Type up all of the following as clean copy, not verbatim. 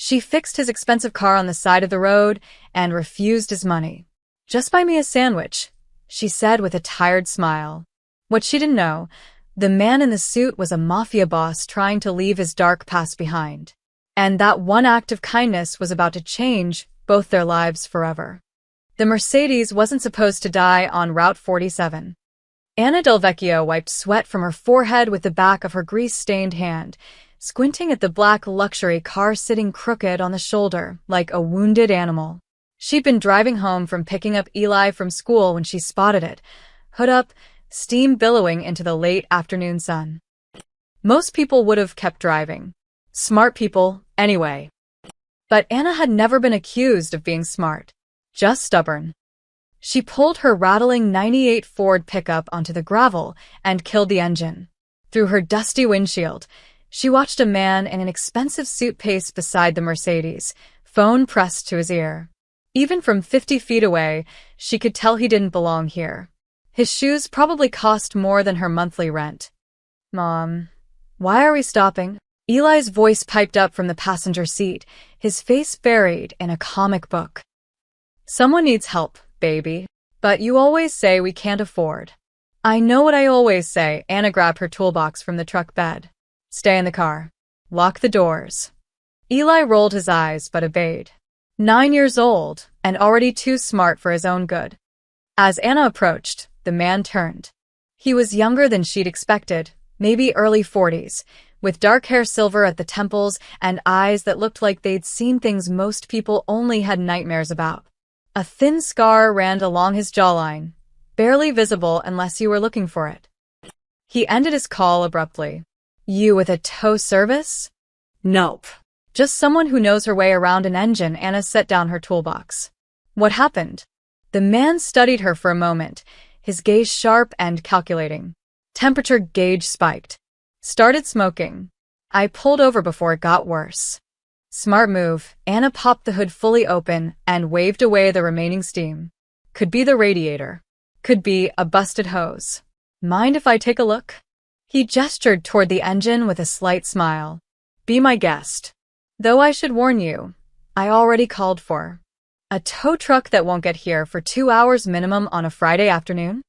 She fixed his expensive car on the side of the road and refused his money. "Just buy me a sandwich," she said with a tired smile. What she didn't know, the man in the suit was a mafia boss trying to leave his dark past behind. And that one act of kindness was about to change both their lives forever. The Mercedes wasn't supposed to die on Route 47. Anna Delvecchio wiped sweat from her forehead with the back of her grease-stained hand, squinting at the black luxury car sitting crooked on the shoulder like a wounded animal. She'd been driving home from picking up Eli from school when she spotted it, hood up, steam billowing into the late afternoon sun. Most people would have kept driving. Smart people, anyway. But Anna had never been accused of being smart, just stubborn. She pulled her rattling '98 Ford pickup onto the gravel and killed the engine. Through her dusty windshield, she watched a man in an expensive suit pace beside the Mercedes, phone pressed to his ear. Even from 50 feet away, she could tell he didn't belong here. His shoes probably cost more than her monthly rent. "Mom, why are we stopping?" Eli's voice piped up from the passenger seat, his face buried in a comic book. "Someone needs help, baby. But you always say we can't afford." "I know what I always say." Anna grabbed her toolbox from the truck bed. "Stay in the car. Lock the doors." Eli rolled his eyes but obeyed. 9 years old, and already too smart for his own good. As Anna approached, the man turned. He was younger than she'd expected, maybe early 40s, with dark hair silver at the temples and eyes that looked like they'd seen things most people only had nightmares about. A thin scar ran along his jawline, barely visible unless you were looking for it. He ended his call abruptly. "You with a tow service?" "Nope. Just someone who knows her way around an engine." Anna set down her toolbox. "What happened?" The man studied her for a moment, his gaze sharp and calculating. Temperature gauge spiked. "Started smoking. I pulled over before it got worse." "Smart move." Anna popped the hood fully open and waved away the remaining steam. "Could be the radiator. Could be a busted hose. Mind if I take a look?" He gestured toward the engine with a slight smile. "Be my guest. Though I should warn you, I already called for a tow truck that won't get here for 2 hours minimum on a Friday afternoon."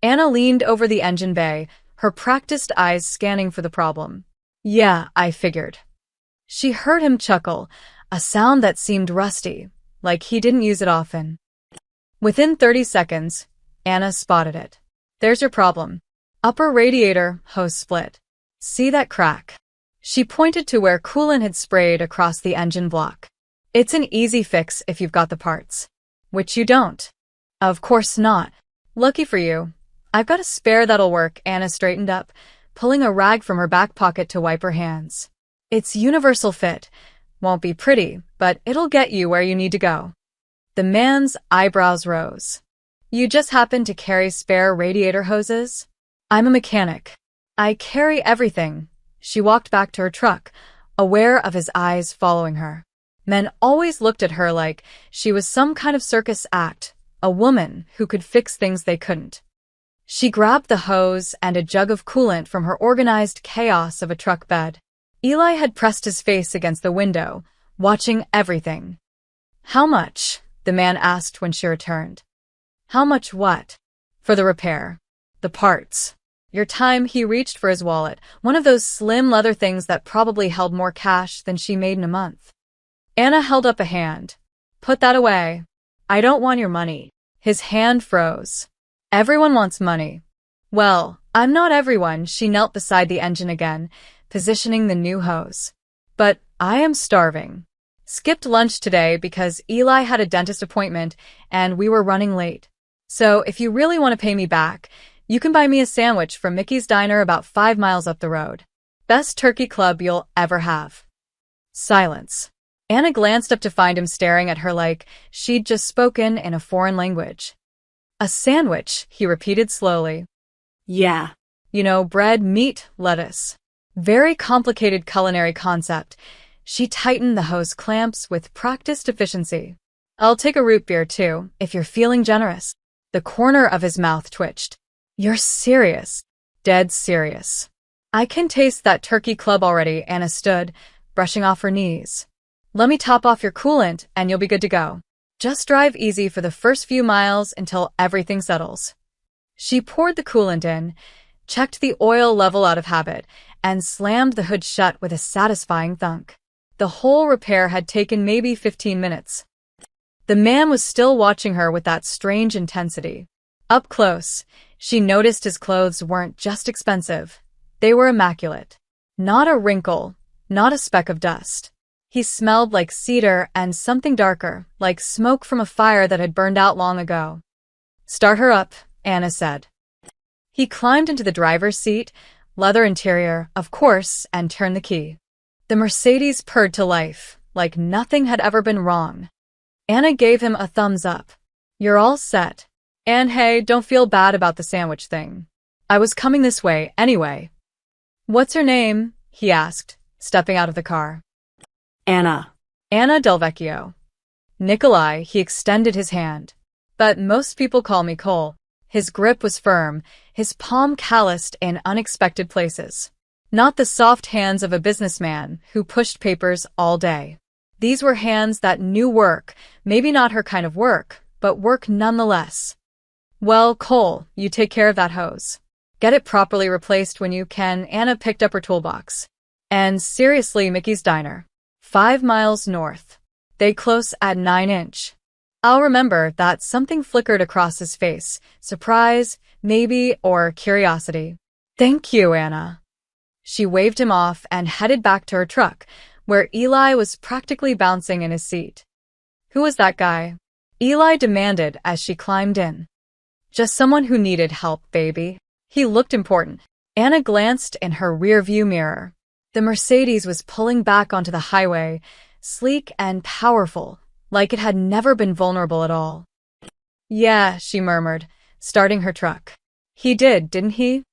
Anna leaned over the engine bay, her practiced eyes scanning for the problem. "Yeah, I figured." She heard him chuckle, a sound that seemed rusty, like he didn't use it often. Within 30 seconds, Anna spotted it. "There's your problem. Upper radiator hose split. See that crack?" She pointed to where coolant had sprayed across the engine block. "It's an easy fix if you've got the parts." "Which you don't." "Of course not." "Lucky for you. I've got a spare that'll work." Anna straightened up, pulling a rag from her back pocket to wipe her hands. "It's universal fit. Won't be pretty, but it'll get you where you need to go." The man's eyebrows rose. "You just happen to carry spare radiator hoses?" "I'm a mechanic. I carry everything." She walked back to her truck, aware of his eyes following her. Men always looked at her like she was some kind of circus act, a woman who could fix things they couldn't. She grabbed the hose and a jug of coolant from her organized chaos of a truck bed. Eli had pressed his face against the window, watching everything. "How much?" the man asked when she returned. "How much what?" "For the repair. The parts. Your time." He reached for his wallet, one of those slim leather things that probably held more cash than she made in a month. Anna held up a hand. "Put that away. I don't want your money." His hand froze. "Everyone wants money." "Well, I'm not everyone." She knelt beside the engine again, positioning the new hose. "But I am starving. Skipped lunch today because Eli had a dentist appointment and we were running late. So if you really want to pay me back, you can buy me a sandwich from Mickey's Diner about 5 miles up the road. Best turkey club you'll ever have." Silence. Anna glanced up to find him staring at her like she'd just spoken in a foreign language. "A sandwich," he repeated slowly. "Yeah. You know, bread, meat, lettuce." Very complicated culinary concept. She tightened the hose clamps with practiced efficiency. "I'll take a root beer too, if you're feeling generous." The corner of his mouth twitched. "You're serious." "Dead serious. I can taste that turkey club already." Anna stood, brushing off her knees. Let me top off your coolant and you'll be good to go. Just drive easy for the first few miles until everything settles. She poured the coolant in, checked the oil level out of habit, and slammed the hood shut with a satisfying thunk. The whole repair had taken maybe 15 minutes. The man was still watching her with that strange intensity. Up close, she noticed his clothes weren't just expensive. They were immaculate. Not a wrinkle, not a speck of dust. He smelled like cedar and something darker, like smoke from a fire that had burned out long ago. "Start her up," Anna said. He climbed into the driver's seat, leather interior, of course, and turned the key. The Mercedes purred to life, like nothing had ever been wrong. Anna gave him a thumbs up. "You're all set. And hey, don't feel bad about the sandwich thing. I was coming this way anyway." "What's her name?" he asked, stepping out of the car. Anna. "Anna Delvecchio." "Nikolai," he extended his hand. "But most people call me Cole." His grip was firm, his palm calloused in unexpected places. Not the soft hands of a businessman who pushed papers all day. These were hands that knew work, maybe not her kind of work, but work nonetheless. "Well, Cole, you take care of that hose. Get it properly replaced when you can." Anna picked up her toolbox. "And seriously, Mickey's Diner. 5 miles north. They close at 9-inch. I'll remember." That something flickered across his face. Surprise, maybe, or curiosity. "Thank you, Anna." She waved him off and headed back to her truck, where Eli was practically bouncing in his seat. "Who was that guy?" Eli demanded as she climbed in. "Just someone who needed help, baby." He looked important. Anna glanced in her rearview mirror. The Mercedes was pulling back onto the highway, sleek and powerful, like it had never been vulnerable at all. "Yeah," she murmured, starting her truck. "He didn't he?"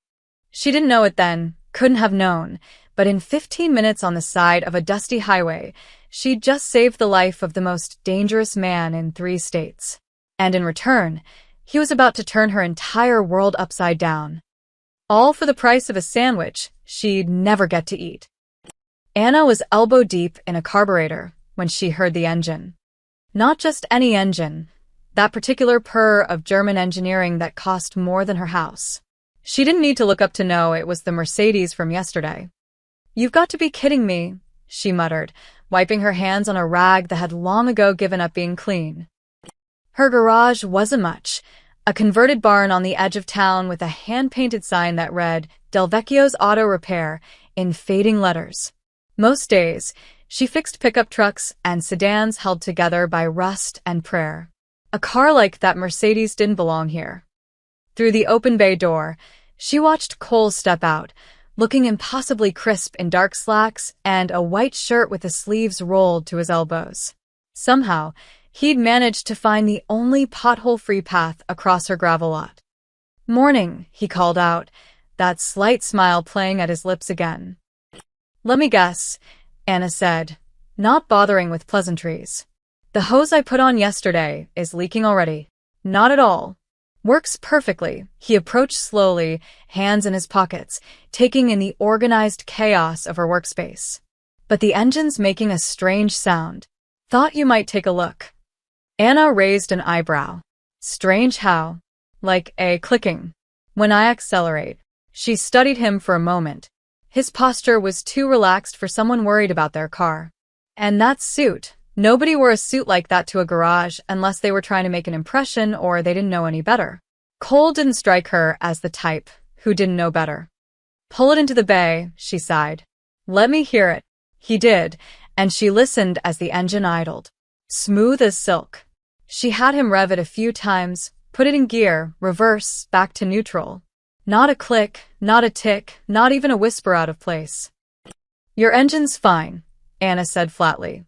She didn't know it then, couldn't have known, but in 15 minutes on the side of a dusty highway, she'd just saved the life of the most dangerous man in 3 states. And in return, he was about to turn her entire world upside down. All for the price of a sandwich she'd never get to eat. Anna was elbow deep in a carburetor when she heard the engine. Not just any engine, that particular purr of German engineering that cost more than her house. She didn't need to look up to know it was the Mercedes from yesterday. "You've got to be kidding me," she muttered, wiping her hands on a rag that had long ago given up being clean. Her garage wasn't much. A converted barn on the edge of town with a hand-painted sign that read, "Delvecchio's Auto Repair," in fading letters. Most days, she fixed pickup trucks and sedans held together by rust and prayer. A car like that Mercedes didn't belong here. Through the open bay door, she watched Cole step out, looking impossibly crisp in dark slacks and a white shirt with the sleeves rolled to his elbows. Somehow, he'd managed to find the only pothole-free path across her gravel lot. "Morning," he called out, that slight smile playing at his lips again. "Let me guess," Anna said, not bothering with pleasantries. "The hose I put on yesterday is leaking already." "Not at all. Works perfectly." He approached slowly, hands in his pockets, taking in the organized chaos of her workspace. "But the engine's making a strange sound. Thought you might take a look." Anna raised an eyebrow. "Strange how?" "Like a clicking. When I accelerate." She studied him for a moment. His posture was too relaxed for someone worried about their car. And that suit. Nobody wore a suit like that to a garage unless they were trying to make an impression or they didn't know any better. Cole didn't strike her as the type who didn't know better. "Pull it into the bay," she sighed. "Let me hear it." He did, and she listened as the engine idled. Smooth as silk. She had him rev it a few times, put it in gear, reverse, back to neutral. Not a click, not a tick, not even a whisper out of place. "Your engine's fine," Anna said flatly.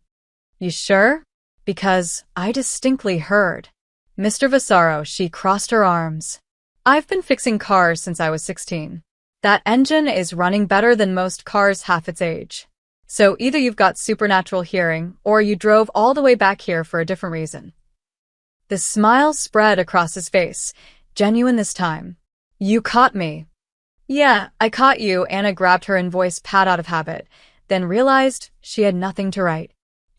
"You sure? Because I distinctly heard." "Mr. Vasaro," she crossed her arms. "I've been fixing cars since I was 16. That engine is running better than most cars half its age. So either you've got supernatural hearing, or you drove all the way back here for a different reason." The smile spread across his face, genuine this time. "You caught me." "Yeah, I caught you," Anna grabbed her in voice pat out of habit, then realized she had nothing to write.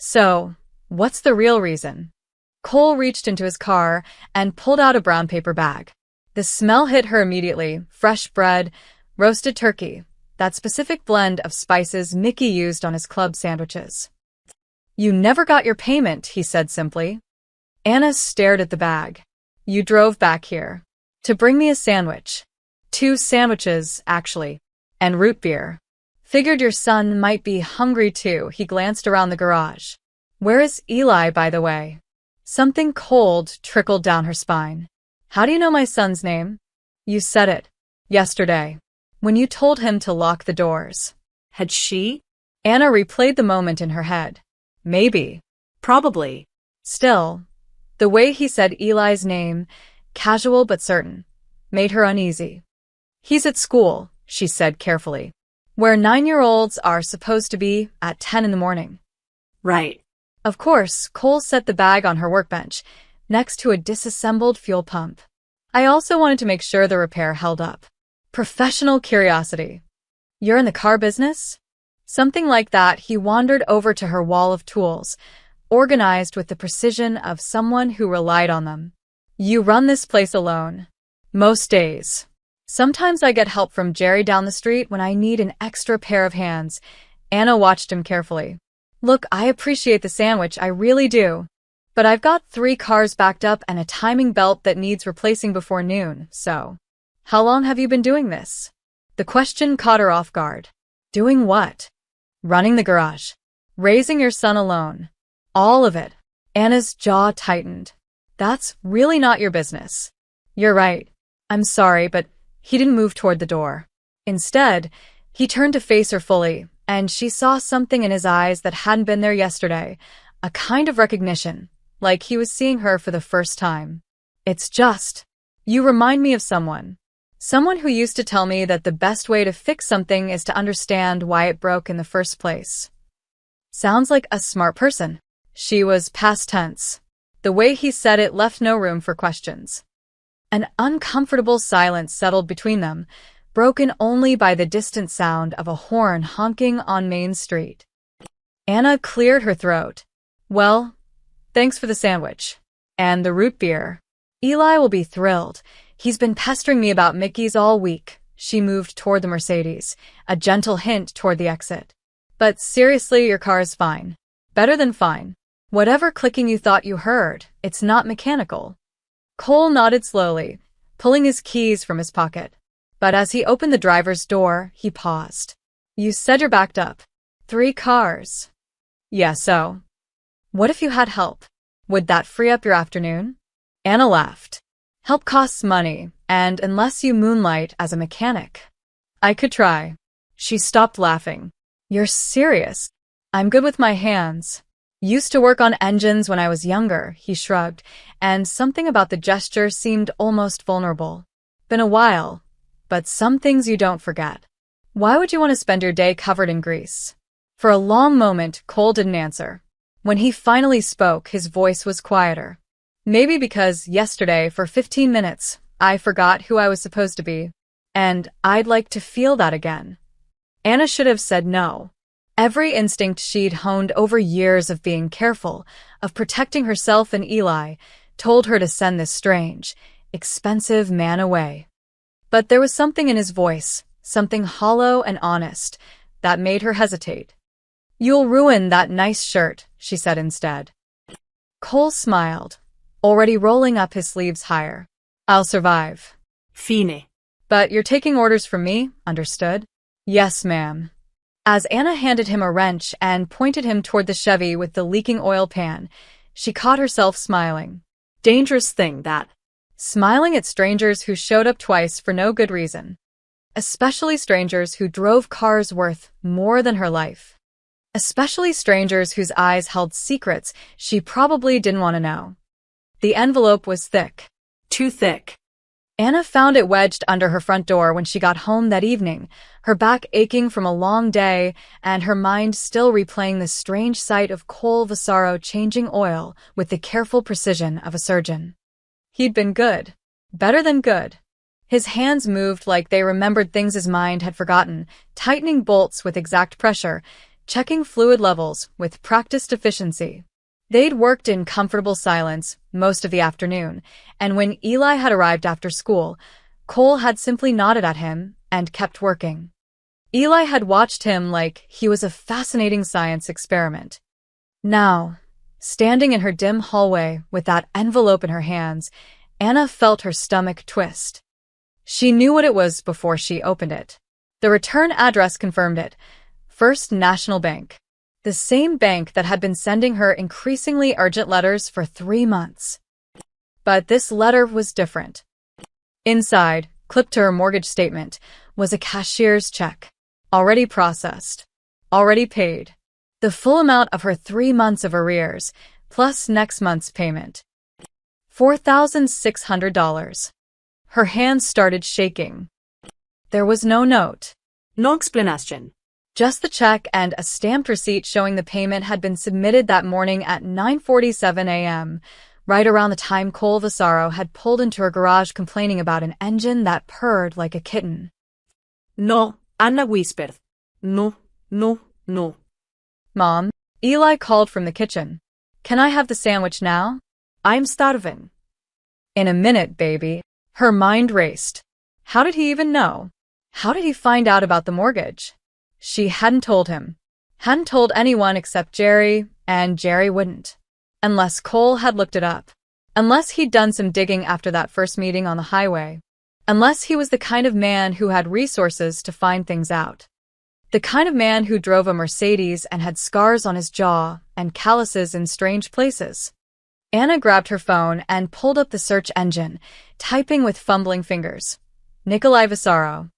So, what's the real reason? Cole reached into his car and pulled out a brown paper bag. The smell hit her immediately. Fresh bread, roasted turkey, that specific blend of spices Mickey used on his club sandwiches. You never got your payment, he said simply. Anna stared at the bag. You drove back here to bring me a sandwich. 2 sandwiches, actually, and root beer. Figured your son might be hungry too. He glanced around the garage. Where is Eli, by the way? Something cold trickled down her spine. How do you know my son's name? You said it yesterday, when you told him to lock the doors. Had she? Anna replayed the moment in her head. Maybe. Probably. Still, the way he said Eli's name, casual but certain, made her uneasy. He's at school, she said carefully, where 9-year-olds are supposed to be at 10 in the morning. Right. Of course, Cole set the bag on her workbench, next to a disassembled fuel pump. I also wanted to make sure the repair held up. Professional curiosity. You're in the car business? Something like that. He wandered over to her wall of tools, organized with the precision of someone who relied on them. You run this place alone. Most days. Sometimes I get help from Jerry down the street when I need an extra pair of hands. Anna watched him carefully. Look, I appreciate the sandwich, I really do. But I've got 3 cars backed up and a timing belt that needs replacing before noon, so. How long have you been doing this? The question caught her off guard. Doing what? Running the garage. Raising your son alone. All of it. Anna's jaw tightened. That's really not your business. You're right. I'm sorry, but he didn't move toward the door. Instead, he turned to face her fully, and she saw something in his eyes that hadn't been there yesterday, a kind of recognition, like he was seeing her for the first time. It's just, you remind me of someone. Someone who used to tell me that the best way to fix something is to understand why it broke in the first place. Sounds like a smart person. She was past tense. The way he said it left no room for questions. An uncomfortable silence settled between them, broken only by the distant sound of a horn honking on Main Street. Anna cleared her throat. Well, thanks for the sandwich. And the root beer. Eli will be thrilled. He's been pestering me about Mickey's all week. She moved toward the Mercedes, a gentle hint toward the exit. But seriously, your car is fine. Better than fine. Whatever clicking you thought you heard, it's not mechanical. Cole nodded slowly, pulling his keys from his pocket. But as he opened the driver's door, he paused. You said you're backed up. 3 cars. Yeah, so. What if you had help? Would that free up your afternoon? Anna laughed. Help costs money, and unless you moonlight as a mechanic. I could try. She stopped laughing. You're serious? I'm good with my hands. Used to work on engines when I was younger, he shrugged, and something about the gesture seemed almost vulnerable. Been a while, but some things you don't forget. Why would you want to spend your day covered in grease? For a long moment, Cole didn't answer. When he finally spoke, his voice was quieter. Maybe because yesterday, for 15 minutes, I forgot who I was supposed to be. And I'd like to feel that again. Anna should have said no. Every instinct she'd honed over years of being careful, of protecting herself and Eli, told her to send this strange, expensive man away. But there was something in his voice, something hollow and honest, that made her hesitate. You'll ruin that nice shirt, she said instead. Cole smiled, already rolling up his sleeves higher. I'll survive. Fine. But you're taking orders from me, understood? Yes, ma'am. As Anna handed him a wrench and pointed him toward the Chevy with the leaking oil pan, she caught herself smiling. Dangerous thing, that. Smiling at strangers who showed up twice for no good reason. Especially strangers who drove cars worth more than her life. Especially strangers whose eyes held secrets she probably didn't want to know. The envelope was thick. Too thick. Anna found it wedged under her front door when she got home that evening, her back aching from a long day and her mind still replaying the strange sight of Cole Vasaro changing oil with the careful precision of a surgeon. He'd been good. Better than good. His hands moved like they remembered things his mind had forgotten, tightening bolts with exact pressure, checking fluid levels with practiced efficiency. They'd worked in comfortable silence most of the afternoon, and when Eli had arrived after school, Cole had simply nodded at him and kept working. Eli had watched him like he was a fascinating science experiment. Now, standing in her dim hallway with that envelope in her hands, Anna felt her stomach twist. She knew what it was before she opened it. The return address confirmed it. First National Bank. The same bank that had been sending her increasingly urgent letters for 3 months. But this letter was different. Inside, clipped to her mortgage statement, was a cashier's check. Already processed. Already paid. The full amount of her 3 months of arrears, plus next month's payment. $4,600. Her hands started shaking. There was no note. No explanation. Just the check and a stamped receipt showing the payment had been submitted that morning at 9:47 a.m., right around the time Cole Vasaro had pulled into her garage complaining about an engine that purred like a kitten. No, Anna whispered. No, no, no. Mom, Eli called from the kitchen. Can I have the sandwich now? I'm starving. In a minute, baby. Her mind raced. How did he even know? How did he find out about the mortgage? She hadn't told him. Hadn't told anyone except Jerry, and Jerry wouldn't. Unless Cole had looked it up. Unless he'd done some digging after that first meeting on the highway. Unless he was the kind of man who had resources to find things out. The kind of man who drove a Mercedes and had scars on his jaw and calluses in strange places. Anna grabbed her phone and pulled up the search engine, typing with fumbling fingers. Nikolai Vasaro.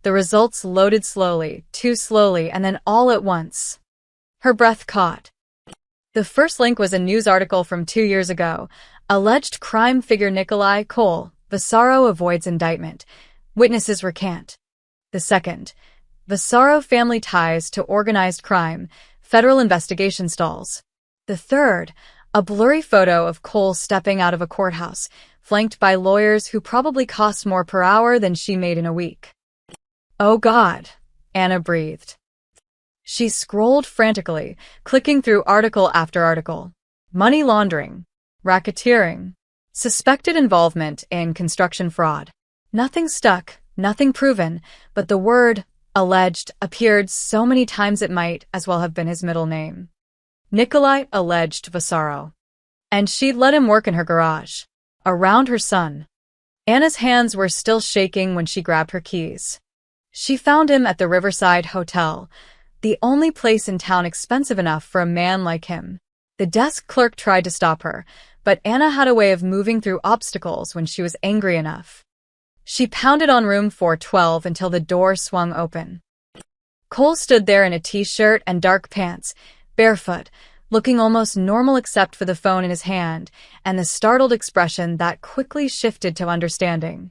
The results loaded slowly, too slowly, and then all at once. Her breath caught. The first link was a news article from 2 years ago. Alleged crime figure Nikolai Cole Vasaro avoids indictment. Witnesses recant. The second, Vasaro family ties to organized crime. Federal investigation stalls. The third, a blurry photo of Cole stepping out of a courthouse, flanked by lawyers who probably cost more per hour than she made in a week. Oh God, Anna breathed. She scrolled frantically, clicking through article after article. Money laundering, racketeering, suspected involvement in construction fraud. Nothing stuck, nothing proven, but the word alleged appeared so many times it might as well have been his middle name. Nikolai alleged Vasaro. And she'd let him work in her garage, around her son. Anna's hands were still shaking when she grabbed her keys. She found him at the Riverside Hotel, the only place in town expensive enough for a man like him. The desk clerk tried to stop her, but Anna had a way of moving through obstacles when she was angry enough. She pounded on room 412 until the door swung open. Cole stood there in a t-shirt and dark pants, barefoot, looking almost normal except for the phone in his hand and the startled expression that quickly shifted to understanding.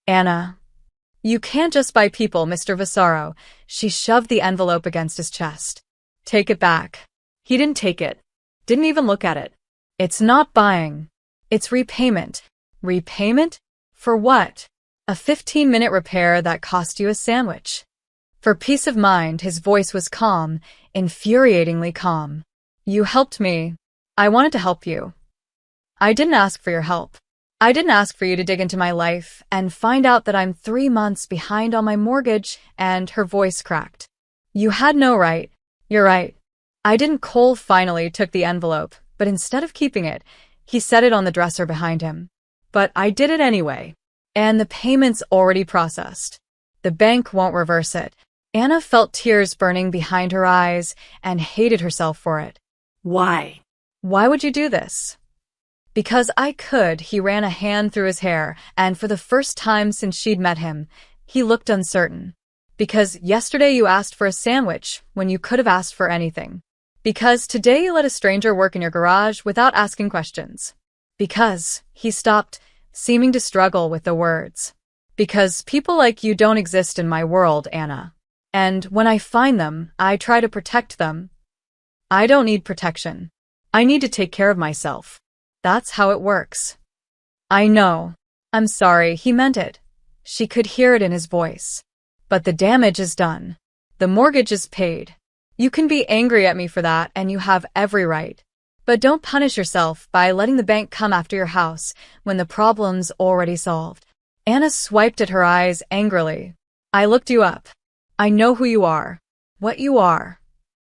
Anna. You can't just buy people, Mr. Vasaro. She shoved the envelope against his chest. Take it back. He didn't take it. Didn't even look at it. It's not buying. It's repayment. Repayment? For what? A 15-minute repair that cost you a sandwich. For peace of mind, his voice was calm, infuriatingly calm. You helped me. I wanted to help you. I didn't ask for your help. I didn't ask for you to dig into my life and find out that I'm 3 months behind on my mortgage, and her voice cracked. You had no right. You're right. I didn't. Cole finally took the envelope, but instead of keeping it, he set it on the dresser behind him. But I did it anyway. And the payment's already processed. The bank won't reverse it. Anna felt tears burning behind her eyes and hated herself for it. Why? Why would you do this? Because I could. He ran a hand through his hair, and for the first time since she'd met him, he looked uncertain. Because yesterday you asked for a sandwich when you could have asked for anything. Because today you let a stranger work in your garage without asking questions. Because, he stopped, seeming to struggle with the words. Because people like you don't exist in my world, Anna. And when I find them, I try to protect them. I don't need protection. I need to take care of myself. That's how it works. I know. I'm sorry, he meant it. She could hear it in his voice. But the damage is done. The mortgage is paid. You can be angry at me for that, and you have every right. But don't punish yourself by letting the bank come after your house when the problem's already solved. Anna swiped at her eyes angrily. I looked you up. I know who you are. What you are.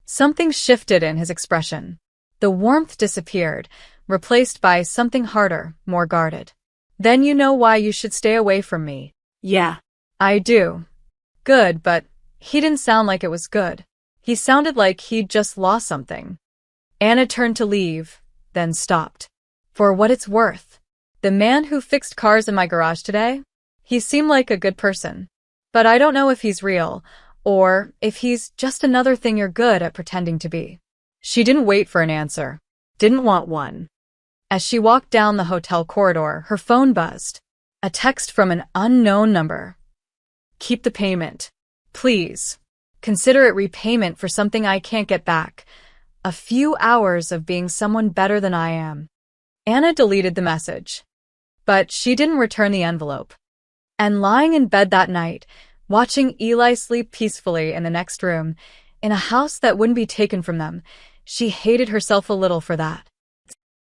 Something shifted in his expression. The warmth disappeared, replaced by something harder, more guarded. Then you know why you should stay away from me. Yeah. I do. Good, but he didn't sound like it was good. He sounded like he'd just lost something. Anna turned to leave, then stopped. For what it's worth. The man who fixed cars in my garage today? He seemed like a good person. But I don't know if he's real, or if he's just another thing you're good at pretending to be. She didn't wait for an answer. Didn't want one. As she walked down the hotel corridor, her phone buzzed. A text from an unknown number. Keep the payment. Please. Consider it repayment for something I can't get back. A few hours of being someone better than I am. Anna deleted the message. But she didn't return the envelope. And lying in bed that night, watching Eli sleep peacefully in the next room, in a house that wouldn't be taken from them, she hated herself a little for that.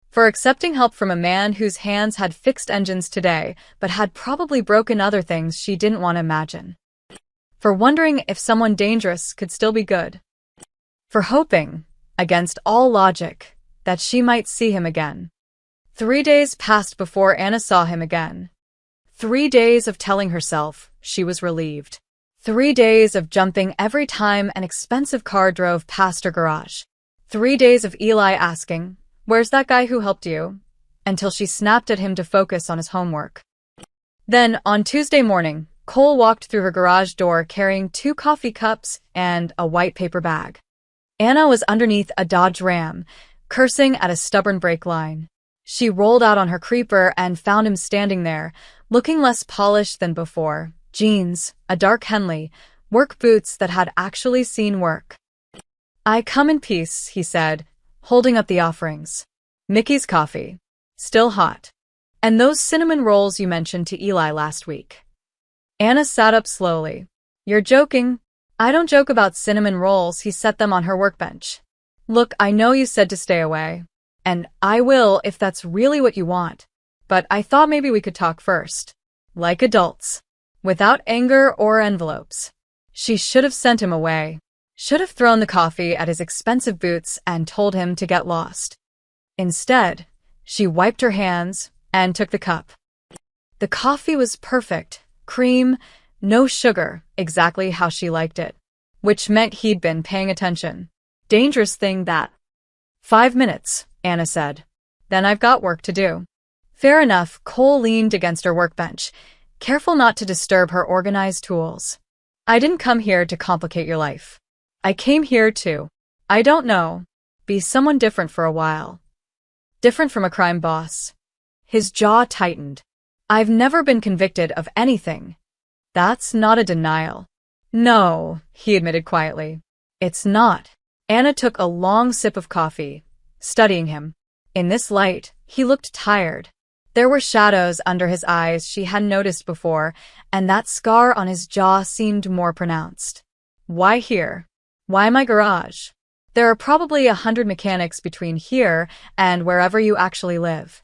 For accepting help from a man whose hands had fixed engines today, but had probably broken other things she didn't want to imagine. For wondering if someone dangerous could still be good. For hoping, against all logic, that she might see him again. 3 days passed before Anna saw him again. 3 days of telling herself she was relieved. 3 days of jumping every time an expensive car drove past her garage. 3 days of Eli asking, "Where's that guy who helped you?" until she snapped at him to focus on his homework. Then, on Tuesday morning, Cole walked through her garage door carrying 2 coffee cups and a white paper bag. Anna was underneath a Dodge Ram, cursing at a stubborn brake line. She rolled out on her creeper and found him standing there, looking less polished than before. Jeans, a dark Henley, work boots that had actually seen work. "I come in peace," he said, holding up the offerings. "Mickey's coffee. Still hot. And those cinnamon rolls you mentioned to Eli last week." Anna sat up slowly. "You're joking." "I don't joke about cinnamon rolls." He set them on her workbench. "Look, I know you said to stay away. And I will if that's really what you want. But I thought maybe we could talk first. Like adults. Without anger or envelopes." She should have sent him away. Should have thrown the coffee at his expensive boots and told him to get lost. Instead, she wiped her hands and took the cup. The coffee was perfect. Cream, no sugar, exactly how she liked it. Which meant he'd been paying attention. Dangerous thing that. 5 minutes, Anna said. Then I've got work to do. Fair enough. Cole leaned against her workbench, careful not to disturb her organized tools. I didn't come here to complicate your life. I came here to, I don't know, be someone different for a while. Different from a crime boss. His jaw tightened. I've never been convicted of anything. That's not a denial. No, he admitted quietly. It's not. Anna took a long sip of coffee, studying him. In this light, he looked tired. There were shadows under his eyes she hadn't noticed before, and that scar on his jaw seemed more pronounced. Why here? Why my garage? There are probably 100 mechanics between here and wherever you actually live.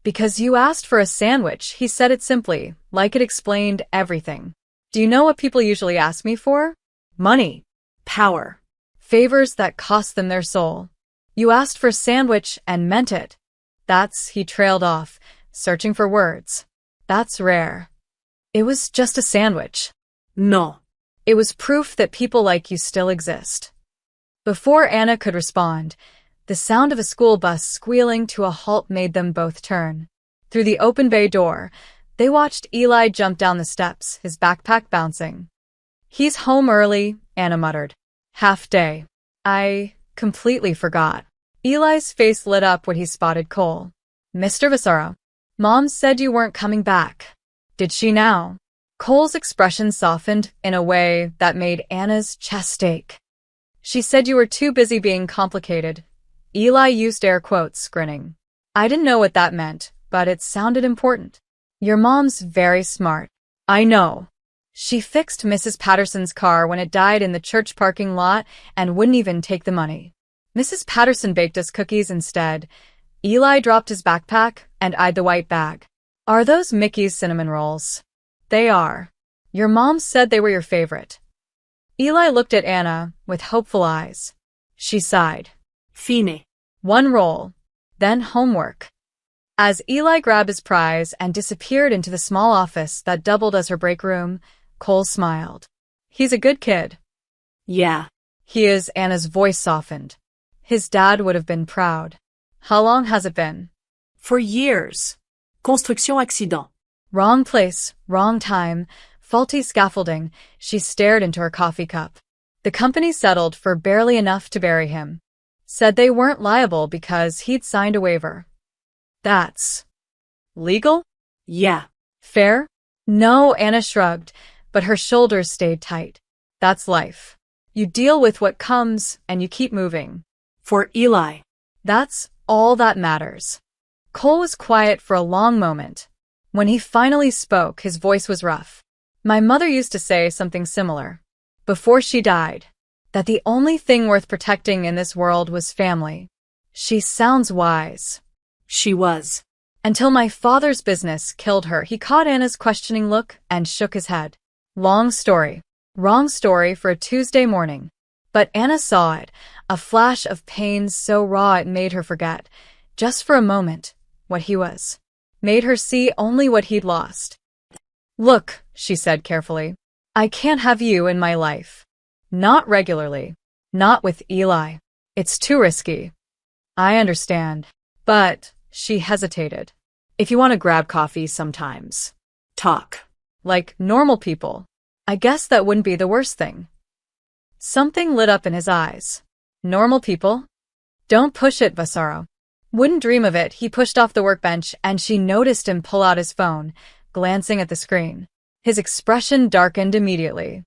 Because you asked for a sandwich, he said it simply, like it explained everything. Do you know what people usually ask me for? Money. Power. Favors that cost them their soul. You asked for a sandwich and meant it. He trailed off, searching for words. That's rare. It was just a sandwich. No. It was proof that people like you still exist. Before Anna could respond, the sound of a school bus squealing to a halt made them both turn. Through the open bay door, they watched Eli jump down the steps, his backpack bouncing. He's home early, Anna muttered. Half day. I completely forgot. Eli's face lit up when he spotted Cole. Mr. Vasara. Mom said you weren't coming back. Did she now? Cole's expression softened in a way that made Anna's chest ache. She said you were too busy being complicated. Eli used air quotes, grinning. I didn't know what that meant, but it sounded important. Your mom's very smart. I know. She fixed Mrs. Patterson's car when it died in the church parking lot and wouldn't even take the money. Mrs. Patterson baked us cookies instead. Eli dropped his backpack and eyed the white bag. Are those Mickey's cinnamon rolls? They are. Your mom said they were your favorite. Eli looked at Anna with hopeful eyes. She sighed. Fine. One roll, then homework. As Eli grabbed his prize and disappeared into the small office that doubled as her break room, Cole smiled. He's a good kid. Yeah. He is. Anna's voice softened. His dad would have been proud. How long has it been? For years. Construction accident. Wrong place, wrong time, faulty scaffolding. She stared into her coffee cup. The company settled for barely enough to bury him. Said they weren't liable because he'd signed a waiver. That's legal? Yeah. Fair? No, Anna shrugged, but her shoulders stayed tight. That's life. You deal with what comes and you keep moving. For Eli. That's all that matters. Cole was quiet for a long moment. When he finally spoke, his voice was rough. My mother used to say something similar. Before she died, that the only thing worth protecting in this world was family. She sounds wise. She was. Until my father's business killed her. He caught Anna's questioning look and shook his head. Long story. Wrong story for a Tuesday morning. But Anna saw it, a flash of pain so raw it made her forget, just for a moment, what he was. Made her see only what he'd lost. Look, she said carefully, I can't have you in my life. Not regularly. Not with Eli. It's too risky. I understand. But, she hesitated. If you want to grab coffee sometimes. Talk. Like normal people. I guess that wouldn't be the worst thing. Something lit up in his eyes. Normal people? Don't push it, Vasaro. Wouldn't dream of it. He pushed off the workbench and she noticed him pull out his phone, glancing at the screen. His expression darkened immediately.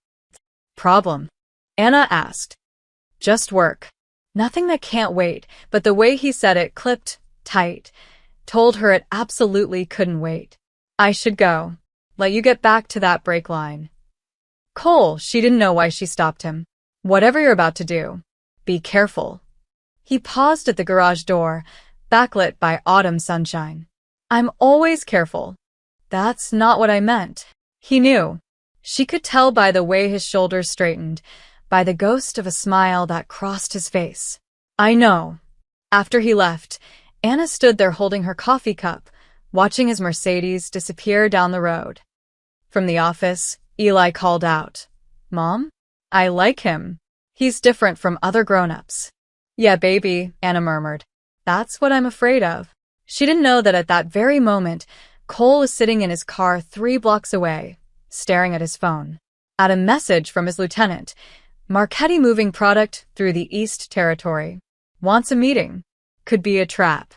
Problem? Anna asked. Just work. Nothing that can't wait, but the way he said it clipped tight, told her it absolutely couldn't wait. I should go. Let you get back to that break line. Cole, she didn't know why she stopped him. Whatever you're about to do, be careful. He paused at the garage door, backlit by autumn sunshine. I'm always careful. That's not what I meant. He knew. She could tell by the way his shoulders straightened, by the ghost of a smile that crossed his face. I know. After he left, Anna stood there holding her coffee cup, watching his Mercedes disappear down the road. From the office, Eli called out, Mom? I like him. He's different from other grown-ups. Yeah, baby, Anna murmured. That's what I'm afraid of. She didn't know that at that very moment, Cole was sitting in his car 3 blocks away, staring at his phone. At a message from his lieutenant, Marchetti moving product through the East Territory. Wants a meeting. Could be a trap.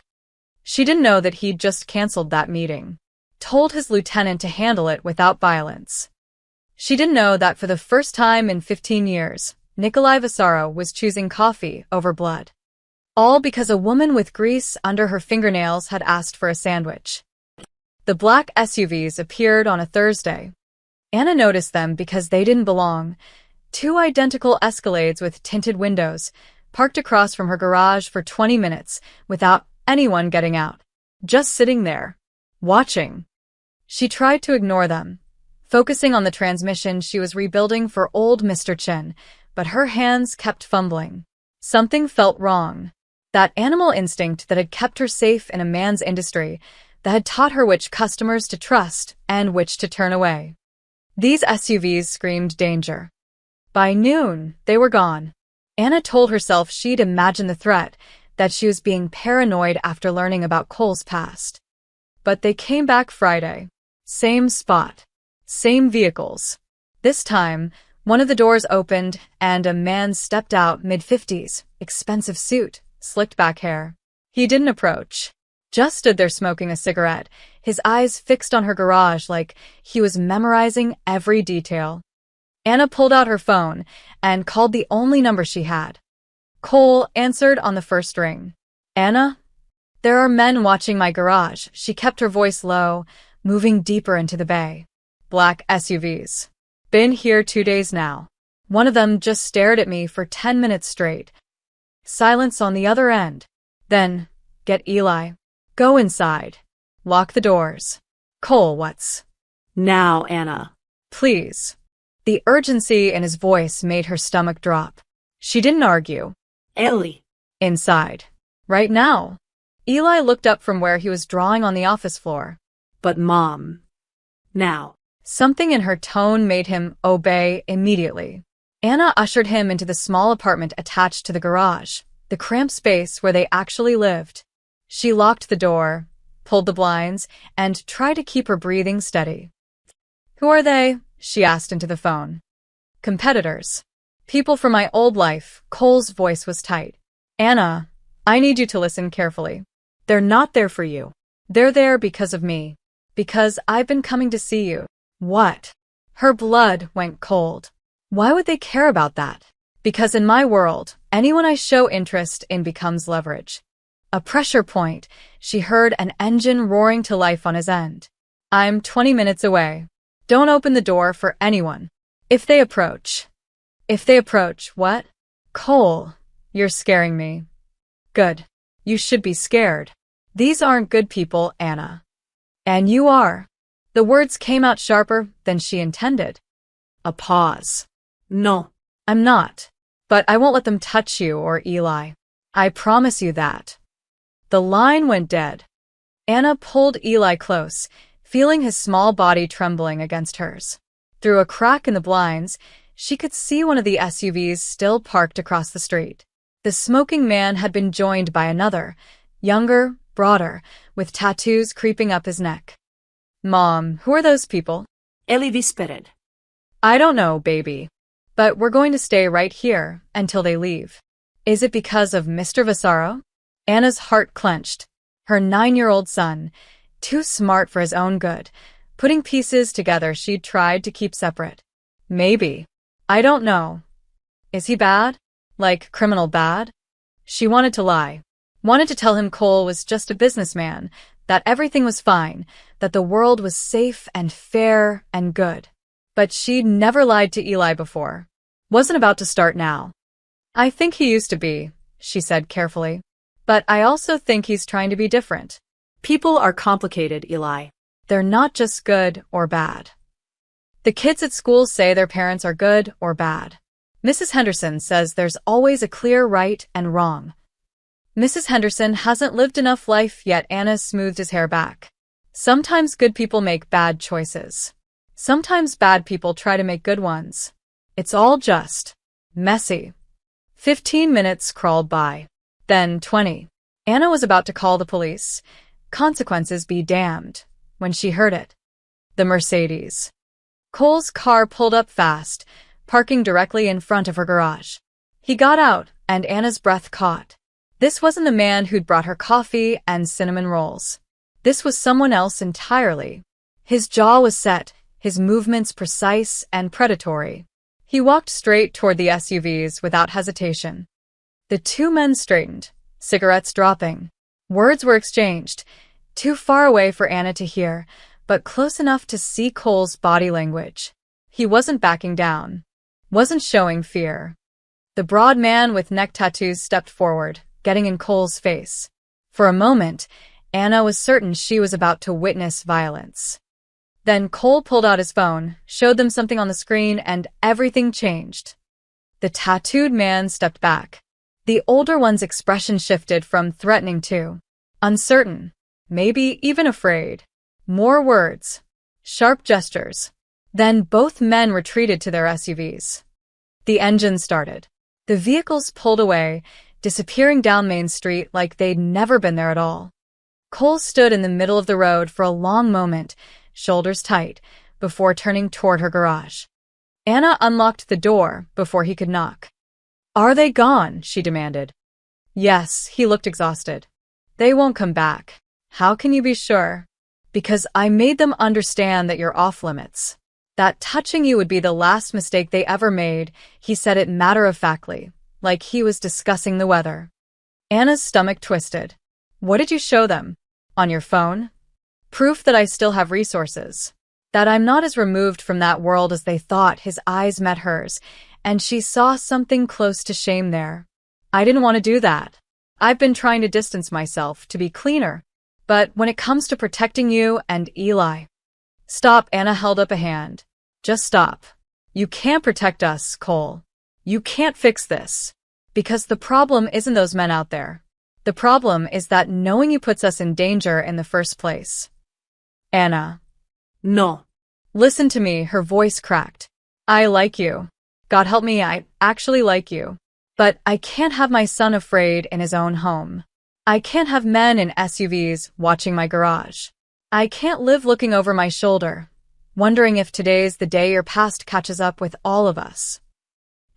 She didn't know that he'd just canceled that meeting. Told his lieutenant to handle it without violence. She didn't know that for the first time in 15 years, Nikolai Vasaro was choosing coffee over blood. All because a woman with grease under her fingernails had asked for a sandwich. The black SUVs appeared on a Thursday. Anna noticed them because they didn't belong. 2 identical Escalades with tinted windows, parked across from her garage for 20 minutes without anyone getting out. Just sitting there, watching. She tried to ignore them, focusing on the transmission she was rebuilding for old Mr. Chin, but her hands kept fumbling. Something felt wrong. That animal instinct that had kept her safe in a man's industry, that had taught her which customers to trust and which to turn away. These SUVs screamed danger. By noon, they were gone. Anna told herself she'd imagined the threat, that she was being paranoid after learning about Cole's past. But they came back Friday. Same spot. Same vehicles. This time, one of the doors opened and a man stepped out mid-50s, expensive suit, slicked back hair. He didn't approach. Just stood there smoking a cigarette, his eyes fixed on her garage like he was memorizing every detail. Anna pulled out her phone and called the only number she had. Cole answered on the first ring. Anna? There are men watching my garage. She kept her voice low, moving deeper into the bay. Black SUVs. Been here 2 days now. One of them just stared at me for 10 minutes straight. Silence on the other end. Then, get Eli. Go inside. Lock the doors. Cole, what's... Now, Anna. Please. The urgency in his voice made her stomach drop. She didn't argue. Ellie. Inside. Right now. Eli looked up from where he was drawing on the office floor. But Mom. Now. Something in her tone made him obey immediately. Anna ushered him into the small apartment attached to the garage, the cramped space where they actually lived. She locked the door, pulled the blinds, and tried to keep her breathing steady. Who are they? She asked into the phone. Competitors. People from my old life. Cole's voice was tight. Anna, I need you to listen carefully. They're not there for you. They're there because of me. Because I've been coming to see you. What? Her blood went cold. Why would they care about that? Because in my world, anyone I show interest in becomes leverage. A pressure point. She heard an engine roaring to life on his end. I'm 20 minutes away. Don't open the door for anyone. If they approach, what? Cole, you're scaring me. Good. You should be scared. These aren't good people, Anna. And you are. The words came out sharper than she intended. A pause. No. I'm not. But I won't let them touch you or Eli. I promise you that. The line went dead. Anna pulled Eli close, feeling his small body trembling against hers. Through a crack in the blinds, she could see one of the SUVs still parked across the street. The smoking man had been joined by another, younger, broader, with tattoos creeping up his neck. Mom, who are those people? Ellie whispered. I don't know, baby. But we're going to stay right here until they leave. Is it because of Mr. Vasaro? Anna's heart clenched. Her 9-year-old son, too smart for his own good, putting pieces together she'd tried to keep separate. Maybe. I don't know. Is he bad? Like criminal bad? She wanted to lie. Wanted to tell him Cole was just a businessman, that everything was fine, that the world was safe and fair and good. But she'd never lied to Eli before. Wasn't about to start now. I think he used to be, she said carefully. But I also think he's trying to be different. People are complicated, Eli. They're not just good or bad. The kids at school say their parents are good or bad. Mrs. Henderson says there's always a clear right and wrong. Mrs. Henderson hasn't lived enough life yet. Anna smoothed his hair back. Sometimes good people make bad choices. Sometimes bad people try to make good ones. It's all just messy. 15 minutes crawled by. Then 20. Anna was about to call the police. Consequences be damned. When she heard it. The Mercedes. Cole's car pulled up fast, parking directly in front of her garage. He got out, and Anna's breath caught. This wasn't the man who'd brought her coffee and cinnamon rolls. This was someone else entirely. His jaw was set, his movements precise and predatory. He walked straight toward the SUVs without hesitation. The two men straightened, cigarettes dropping. Words were exchanged, too far away for Anna to hear, but close enough to see Cole's body language. He wasn't backing down, wasn't showing fear. The broad man with neck tattoos stepped forward, getting in Cole's face. For a moment, Anna was certain she was about to witness violence. Then Cole pulled out his phone, showed them something on the screen, and everything changed. The tattooed man stepped back. The older one's expression shifted from threatening to uncertain, maybe even afraid. More words, sharp gestures. Then both men retreated to their SUVs. The engine started. The vehicles pulled away, disappearing down Main Street like they'd never been there at all. Cole stood in the middle of the road for a long moment, shoulders tight, before turning toward her garage. Anna unlocked the door before he could knock. Are they gone? She demanded. Yes, he looked exhausted. They won't come back. How can you be sure? Because I made them understand that you're off limits. That touching you would be the last mistake they ever made, he said it matter-of-factly, like he was discussing the weather. Anna's stomach twisted. What did you show them? On your phone? Proof that I still have resources. That I'm not as removed from that world as they thought. His eyes met hers, and she saw something close to shame there. I didn't want to do that. I've been trying to distance myself, to be cleaner. But when it comes to protecting you and Eli... Stop, Anna held up a hand. Just stop. You can't protect us, Cole. You can't fix this. Because the problem isn't those men out there. The problem is that knowing you puts us in danger in the first place. Anna. No. Listen to me, her voice cracked. I like you. God help me, I actually like you. But I can't have my son afraid in his own home. I can't have men in SUVs watching my garage. I can't live looking over my shoulder, wondering if today's the day your past catches up with all of us.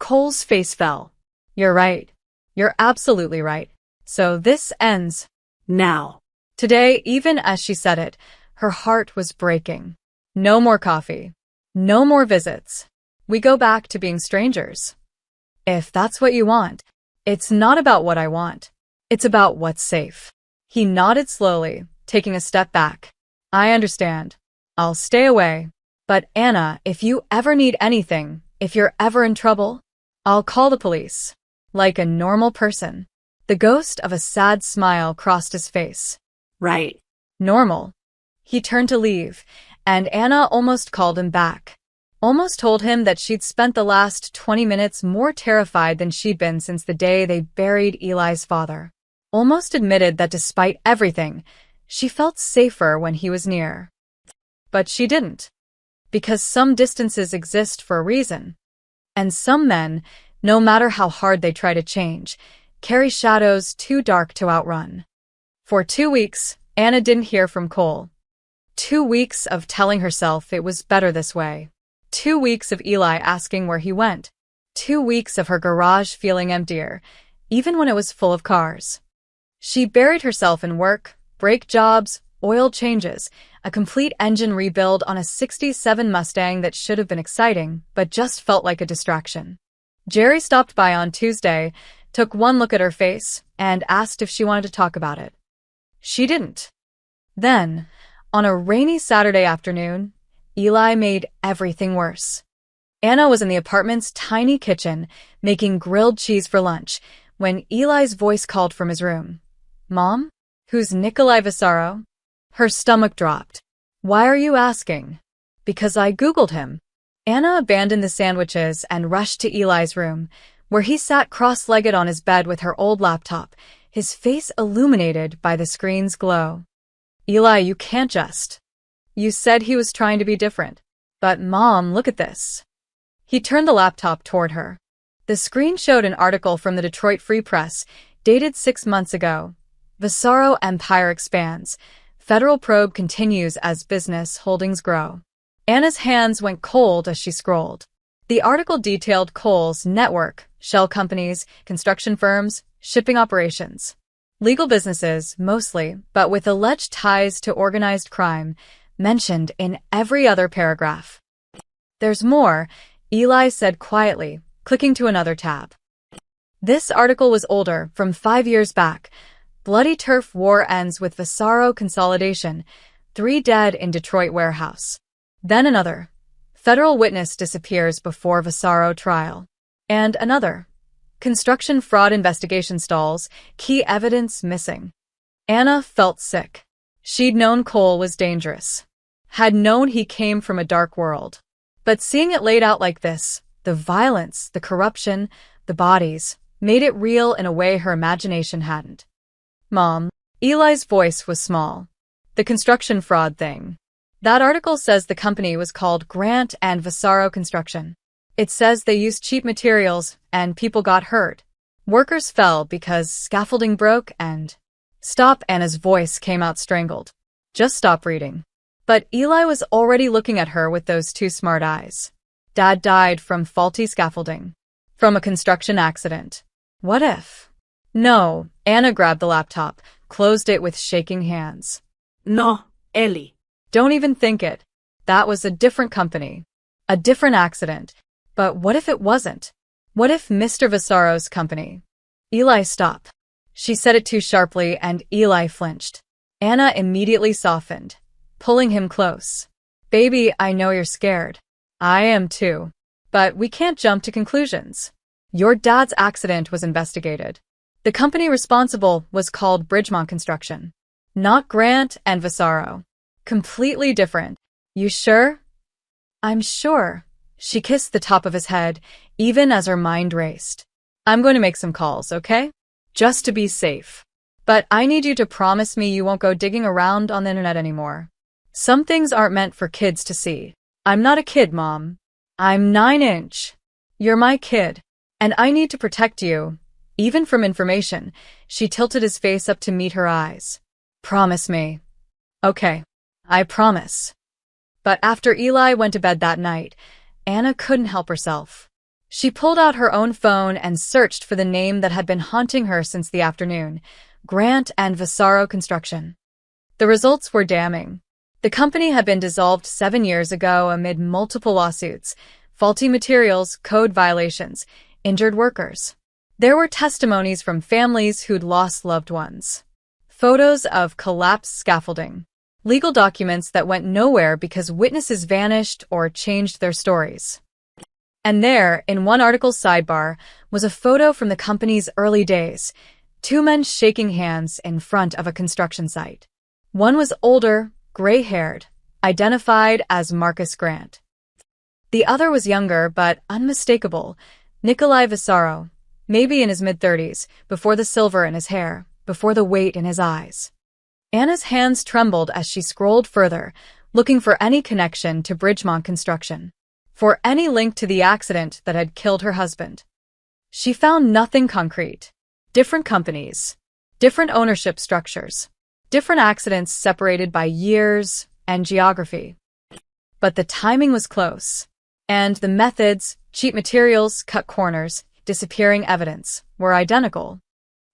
Cole's face fell. You're right. You're absolutely right. So this ends. Now. Today, even as she said it, her heart was breaking. No more coffee. No more visits. We go back to being strangers. If that's what you want, it's not about what I want. It's about what's safe. He nodded slowly, taking a step back. I understand. I'll stay away. But Anna, if you ever need anything, if you're ever in trouble, I'll call the police. Like a normal person. The ghost of a sad smile crossed his face. Right. Normal. He turned to leave, and Anna almost called him back. Almost told him that she'd spent the last 20 minutes more terrified than she'd been since the day they buried Eli's father. Almost admitted that despite everything, she felt safer when he was near. But she didn't. Because some distances exist for a reason. And some men, no matter how hard they try to change, carry shadows too dark to outrun. For 2 weeks, Anna didn't hear from Cole. 2 weeks of telling herself it was better this way. 2 weeks of Eli asking where he went. 2 weeks of her garage feeling emptier, even when it was full of cars. She buried herself in work, brake jobs, oil changes, a complete engine rebuild on a '67 Mustang that should have been exciting, but just felt like a distraction. Jerry stopped by on Tuesday, took one look at her face, and asked if she wanted to talk about it. She didn't. Then, on a rainy Saturday afternoon, Eli made everything worse. Anna was in the apartment's tiny kitchen, making grilled cheese for lunch, when Eli's voice called from his room. Mom? Who's Nikolai Vasaro? Her stomach dropped. Why are you asking? Because I Googled him. Anna abandoned the sandwiches and rushed to Eli's room, where he sat cross-legged on his bed with her old laptop, his face illuminated by the screen's glow. Eli, you can't just... You said he was trying to be different. But Mom, look at this. He turned the laptop toward her. The screen showed an article from the Detroit Free Press, dated 6 months ago. Vasaro empire expands. Federal probe continues as business holdings grow. Anna's hands went cold as she scrolled. The article detailed Cole's network, shell companies, construction firms, shipping operations. Legal businesses, mostly, but with alleged ties to organized crime, mentioned in every other paragraph. There's more, Eli said quietly, clicking to another tab. This article was older, from 5 years back. Bloody turf war ends with Vasaro consolidation. 3 dead in Detroit warehouse. Then another. Federal witness disappears before Vasaro trial. And another. Construction fraud investigation stalls. Key evidence missing. Anna felt sick. She'd known Cole was dangerous. Had known he came from a dark world. But seeing it laid out like this, the violence, the corruption, the bodies, made it real in a way her imagination hadn't. Mom, Eli's voice was small. The construction fraud thing. That article says the company was called Grant and Vasaro Construction. It says they used cheap materials and people got hurt. Workers fell because scaffolding broke and... Stop, Anna's voice came out strangled. Just stop reading. But Eli was already looking at her with those 2 smart eyes. Dad died from faulty scaffolding. From a construction accident. What if? No, Anna grabbed the laptop, closed it with shaking hands. No, Ellie. Don't even think it. That was a different company. A different accident. But what if it wasn't? What if Mr. Vasaro's company? Eli, stop. She said it too sharply and Eli flinched. Anna immediately softened, pulling him close. Baby, I know you're scared. I am too. But we can't jump to conclusions. Your dad's accident was investigated. The company responsible was called Bridgemont Construction. Not Grant and Vasaro. Completely different. You sure? I'm sure. She kissed the top of his head, even as her mind raced. I'm going to make some calls, okay? Just to be safe. But I need you to promise me you won't go digging around on the internet anymore. Some things aren't meant for kids to see. I'm not a kid, Mom. I'm 9-inch. You're my kid. And I need to protect you. Even from information. She tilted his face up to meet her eyes. Promise me. Okay. I promise. But after Eli went to bed that night, Anna couldn't help herself. She pulled out her own phone and searched for the name that had been haunting her since the afternoon, Grant and Vasaro Construction. The results were damning. The company had been dissolved 7 years ago amid multiple lawsuits, faulty materials, code violations, injured workers. There were testimonies from families who'd lost loved ones. Photos of collapsed scaffolding. Legal documents that went nowhere because witnesses vanished or changed their stories. And there, in one article's sidebar, was a photo from the company's early days, 2 men shaking hands in front of a construction site. One was older, gray-haired, identified as Marcus Grant. The other was younger but unmistakable, Nikolai Vasaro, maybe in his mid-30s, before the silver in his hair, before the weight in his eyes. Anna's hands trembled as she scrolled further, looking for any connection to Bridgemont Construction, for any link to the accident that had killed her husband. She found nothing concrete. Different companies, different ownership structures, different accidents separated by years and geography. But the timing was close, and the methods, cheap materials, cut corners, disappearing evidence, were identical.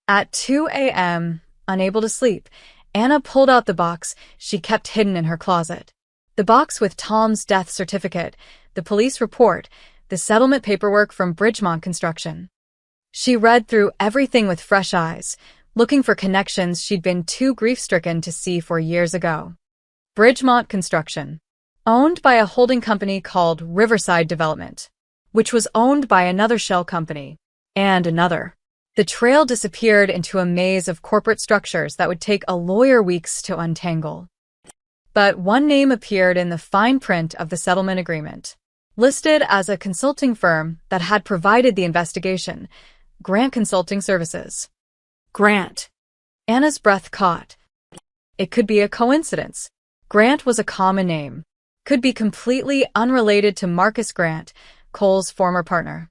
At 2 a.m., unable to sleep, Anna pulled out the box she kept hidden in her closet. The box with Tom's death certificate, the police report, the settlement paperwork from Bridgemont Construction. She read through everything with fresh eyes, looking for connections she'd been too grief-stricken to see for years ago. Bridgemont Construction, owned by a holding company called Riverside Development, which was owned by another shell company, and another. The trail disappeared into a maze of corporate structures that would take a lawyer weeks to untangle. But one name appeared in the fine print of the settlement agreement, listed as a consulting firm that had provided the investigation, Grant Consulting Services. Grant. Anna's breath caught. It could be a coincidence. Grant was a common name. Could be completely unrelated to Marcus Grant, Cole's former partner.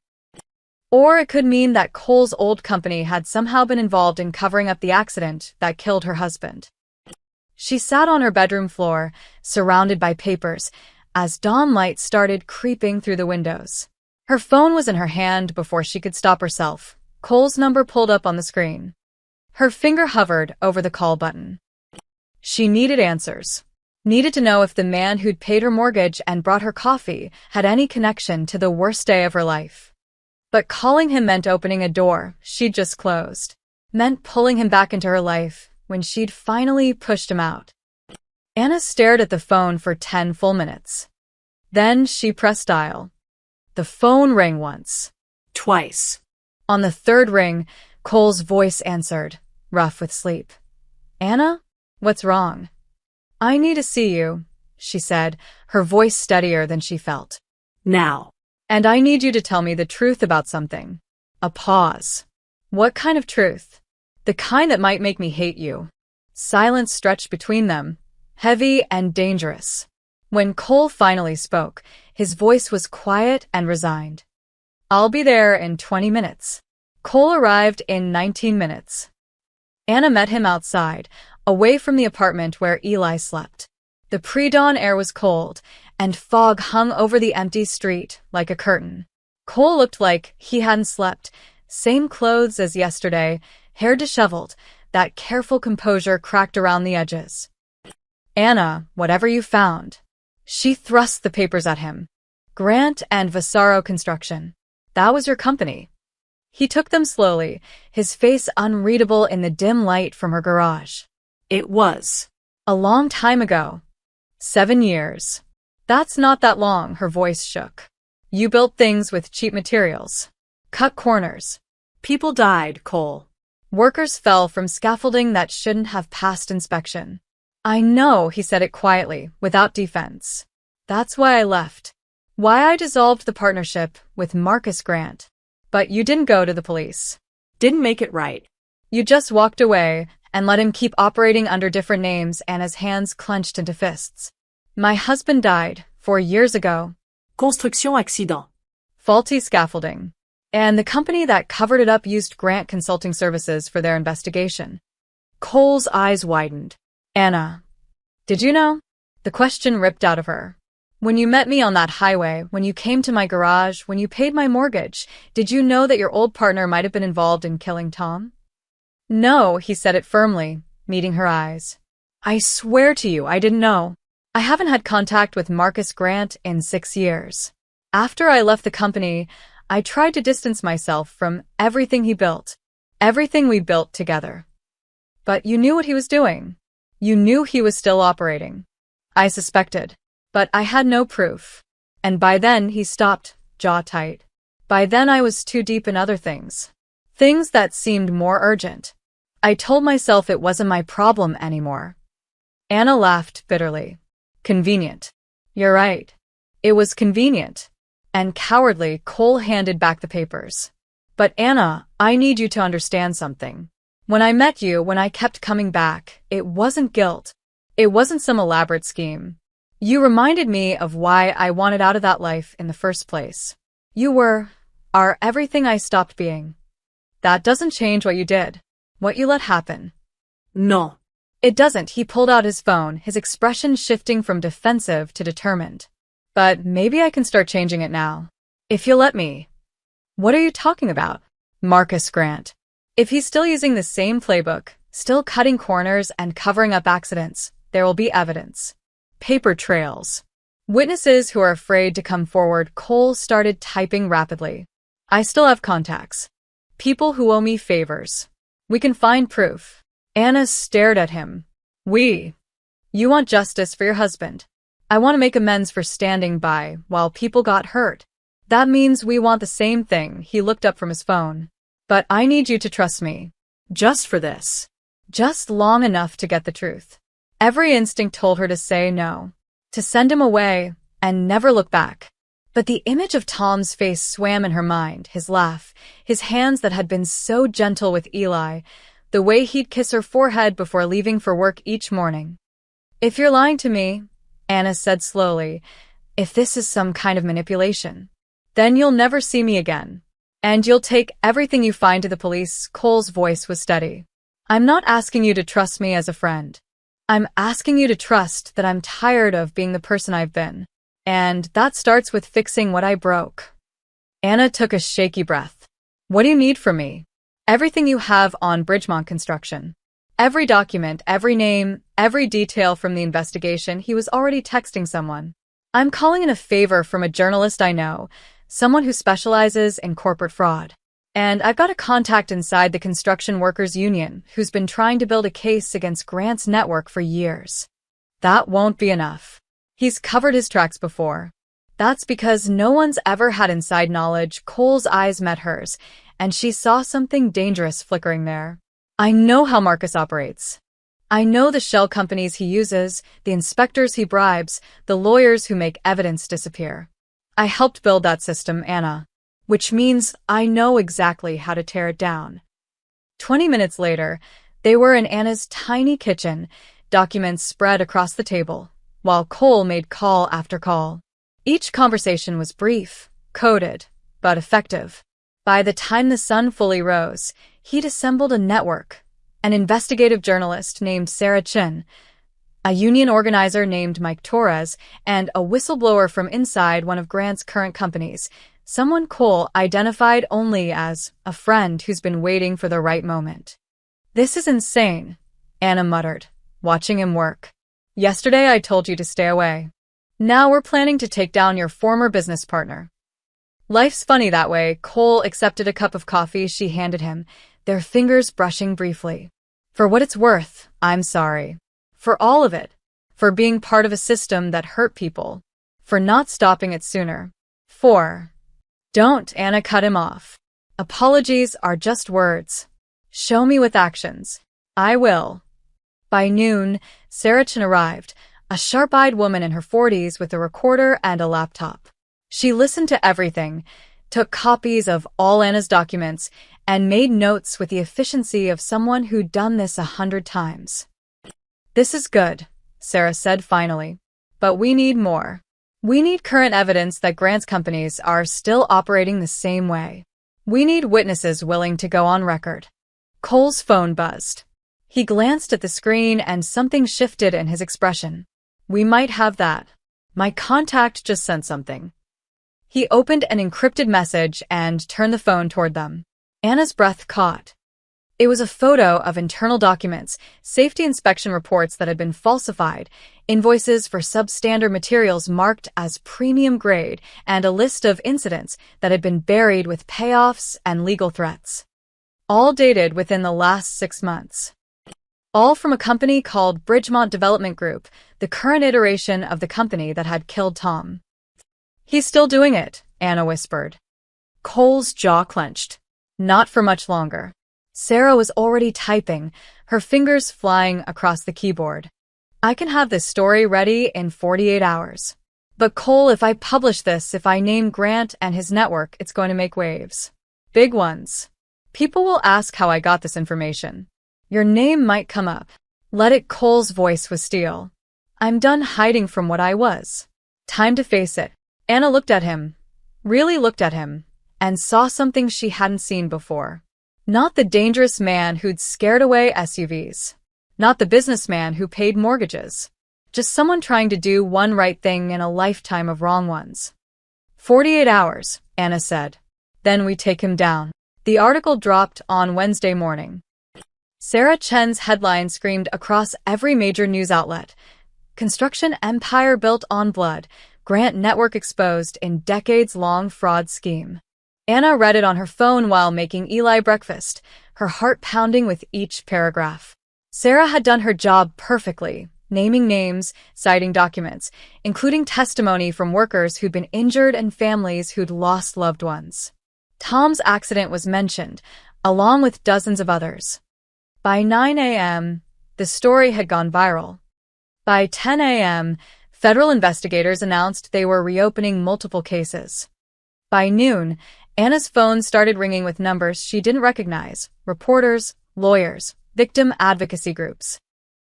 Or it could mean that Cole's old company had somehow been involved in covering up the accident that killed her husband. She sat on her bedroom floor, surrounded by papers, as dawn light started creeping through the windows. Her phone was in her hand before she could stop herself. Cole's number pulled up on the screen. Her finger hovered over the call button. She needed answers. Needed to know if the man who'd paid her mortgage and brought her coffee had any connection to the worst day of her life. But calling him meant opening a door she'd just closed. Meant pulling him back into her life when she'd finally pushed him out. Anna stared at the phone for 10 full minutes. Then she pressed dial. The phone rang once. Twice. On the third ring, Cole's voice answered, rough with sleep. Anna? What's wrong? I need to see you, she said, her voice steadier than she felt. Now. And I need you to tell me the truth about something. A pause. What kind of truth? The kind that might make me hate you. Silence stretched between them, heavy and dangerous. When Cole finally spoke, his voice was quiet and resigned. I'll be there in 20 minutes. Cole arrived in 19 minutes. Anna met him outside, away from the apartment where Eli slept. The pre-dawn air was cold, and fog hung over the empty street like a curtain. Cole looked like he hadn't slept. Same clothes as yesterday, hair disheveled, that careful composure cracked around the edges. Anna, whatever you found. She thrust the papers at him. Grant and Vasaro Construction. That was your company. He took them slowly, his face unreadable in the dim light from her garage. It was. A long time ago. 7 years. That's not that long, her voice shook. You built things with cheap materials. Cut corners. People died, Cole. Workers fell from scaffolding that shouldn't have passed inspection. I know, he said it quietly, without defense. That's why I left. Why I dissolved the partnership with Marcus Grant. But you didn't go to the police. Didn't make it right. You just walked away and let him keep operating under different names, and his hands clenched into fists. My husband died 4 years ago. Construction accident. Faulty scaffolding. And the company that covered it up used Grant Consulting Services for their investigation. Cole's eyes widened. Anna, did you know? The question ripped out of her. When you met me on that highway, when you came to my garage, when you paid my mortgage, did you know that your old partner might have been involved in killing Tom? No, he said it firmly, meeting her eyes. I swear to you, I didn't know. I haven't had contact with Marcus Grant in 6 years. After I left the company, I tried to distance myself from everything he built, everything we built together. But you knew what he was doing. You knew he was still operating. I suspected, but I had no proof. And by then he stopped, jaw tight. By then I was too deep in other things. Things that seemed more urgent. I told myself it wasn't my problem anymore. Anna laughed bitterly. Convenient. You're right. It was convenient. And cowardly, Cole handed back the papers. But Anna, I need you to understand something. When I met you, when I kept coming back, it wasn't guilt. It wasn't some elaborate scheme. You reminded me of why I wanted out of that life in the first place. You are everything I stopped being. That doesn't change what you did, what you let happen. No. It doesn't. He pulled out his phone, his expression shifting from defensive to determined. But maybe I can start changing it now. If you'll let me. What are you talking about? Marcus Grant. If he's still using the same playbook, still cutting corners and covering up accidents, there will be evidence. Paper trails. Witnesses who are afraid to come forward. Cole started typing rapidly. I still have contacts. People who owe me favors. We can find proof. Anna stared at him. You want justice for your husband. I want to make amends for standing by while people got hurt. That means we want the same thing. He looked up from his phone. But I need you to trust me. Just for this. Just long enough to get the truth. Every instinct told her to say no. To send him away and never look back. But the image of Tom's face swam in her mind, his laugh, his hands that had been so gentle with Eli, the way he'd kiss her forehead before leaving for work each morning. If you're lying to me, Anna said slowly, if this is some kind of manipulation, then you'll never see me again. And you'll take everything you find to the police. Cole's voice was steady. I'm not asking you to trust me as a friend. I'm asking you to trust that I'm tired of being the person I've been. And that starts with fixing what I broke. Anna took a shaky breath. What do you need from me? Everything you have on Bridgemont Construction. Every document, every name, every detail from the investigation. He was already texting someone. I'm calling in a favor from a journalist I know, someone who specializes in corporate fraud. And I've got a contact inside the Construction Workers Union who's been trying to build a case against Grant's network for years. That won't be enough. He's covered his tracks before. That's because no one's ever had inside knowledge. Cole's eyes met hers, and she saw something dangerous flickering there. I know how Marcus operates. I know the shell companies he uses, the inspectors he bribes, the lawyers who make evidence disappear. I helped build that system, Anna, which means I know exactly how to tear it down. 20 minutes later, they were in Anna's tiny kitchen, documents spread across the table, while Cole made call after call. Each conversation was brief, coded, but effective. By the time the sun fully rose, he'd assembled a network, an investigative journalist named Sarah Chin, a union organizer named Mike Torres, and a whistleblower from inside one of Grant's current companies, someone Cole identified only as a friend who's been waiting for the right moment. This is insane, Anna muttered, watching him work. Yesterday I told you to stay away. Now we're planning to take down your former business partner. Life's funny that way. Cole accepted a cup of coffee she handed him, their fingers brushing briefly. For what it's worth, I'm sorry. For all of it. For being part of a system that hurt people. for not stopping it sooner. 4. Don't, Anna cut him off. Apologies are just words. Show me with actions. I will. By noon, Sarah Chen arrived, a sharp-eyed woman in her 40s with a recorder and a laptop. She listened to everything, took copies of all Anna's documents, and made notes with the efficiency of someone who'd done this 100 times. This is good, Sarah said finally. But we need more. We need current evidence that Grant's companies are still operating the same way. We need witnesses willing to go on record. Cole's phone buzzed. He glanced at the screen and something shifted in his expression. We might have that. My contact just sent something. He opened an encrypted message and turned the phone toward them. Anna's breath caught. It was a photo of internal documents, safety inspection reports that had been falsified, invoices for substandard materials marked as premium grade, and a list of incidents that had been buried with payoffs and legal threats. All dated within the last 6 months. All from a company called Bridgemont Development Group, the current iteration of the company that had killed Tom. He's still doing it, Anna whispered. Cole's jaw clenched. Not for much longer. Sarah was already typing, her fingers flying across the keyboard. I can have this story ready in 48 hours. But Cole, if I publish this, if I name Grant and his network, it's going to make waves. Big ones. People will ask how I got this information. Your name might come up. Let it. Cole's voice was steel. I'm done hiding from what I was. Time to face it. Anna looked at him, really looked at him, and saw something she hadn't seen before. Not the dangerous man who'd scared away SUVs. Not the businessman who paid mortgages. Just someone trying to do one right thing in a lifetime of wrong ones. 48 hours, Anna said. Then we take him down. The article dropped on Wednesday morning. Sarah Chen's headline screamed across every major news outlet. Construction empire built on blood. Grant network exposed in decades-long fraud scheme. Anna read it on her phone while making Eli breakfast, her heart pounding with each paragraph. Sarah had done her job perfectly, naming names, citing documents, including testimony from workers who'd been injured and families who'd lost loved ones. Tom's accident was mentioned, along with dozens of others. By 9 a.m., the story had gone viral. By 10 a.m., federal investigators announced they were reopening multiple cases. By noon, Anna's phone started ringing with numbers she didn't recognize, reporters, lawyers, victim advocacy groups.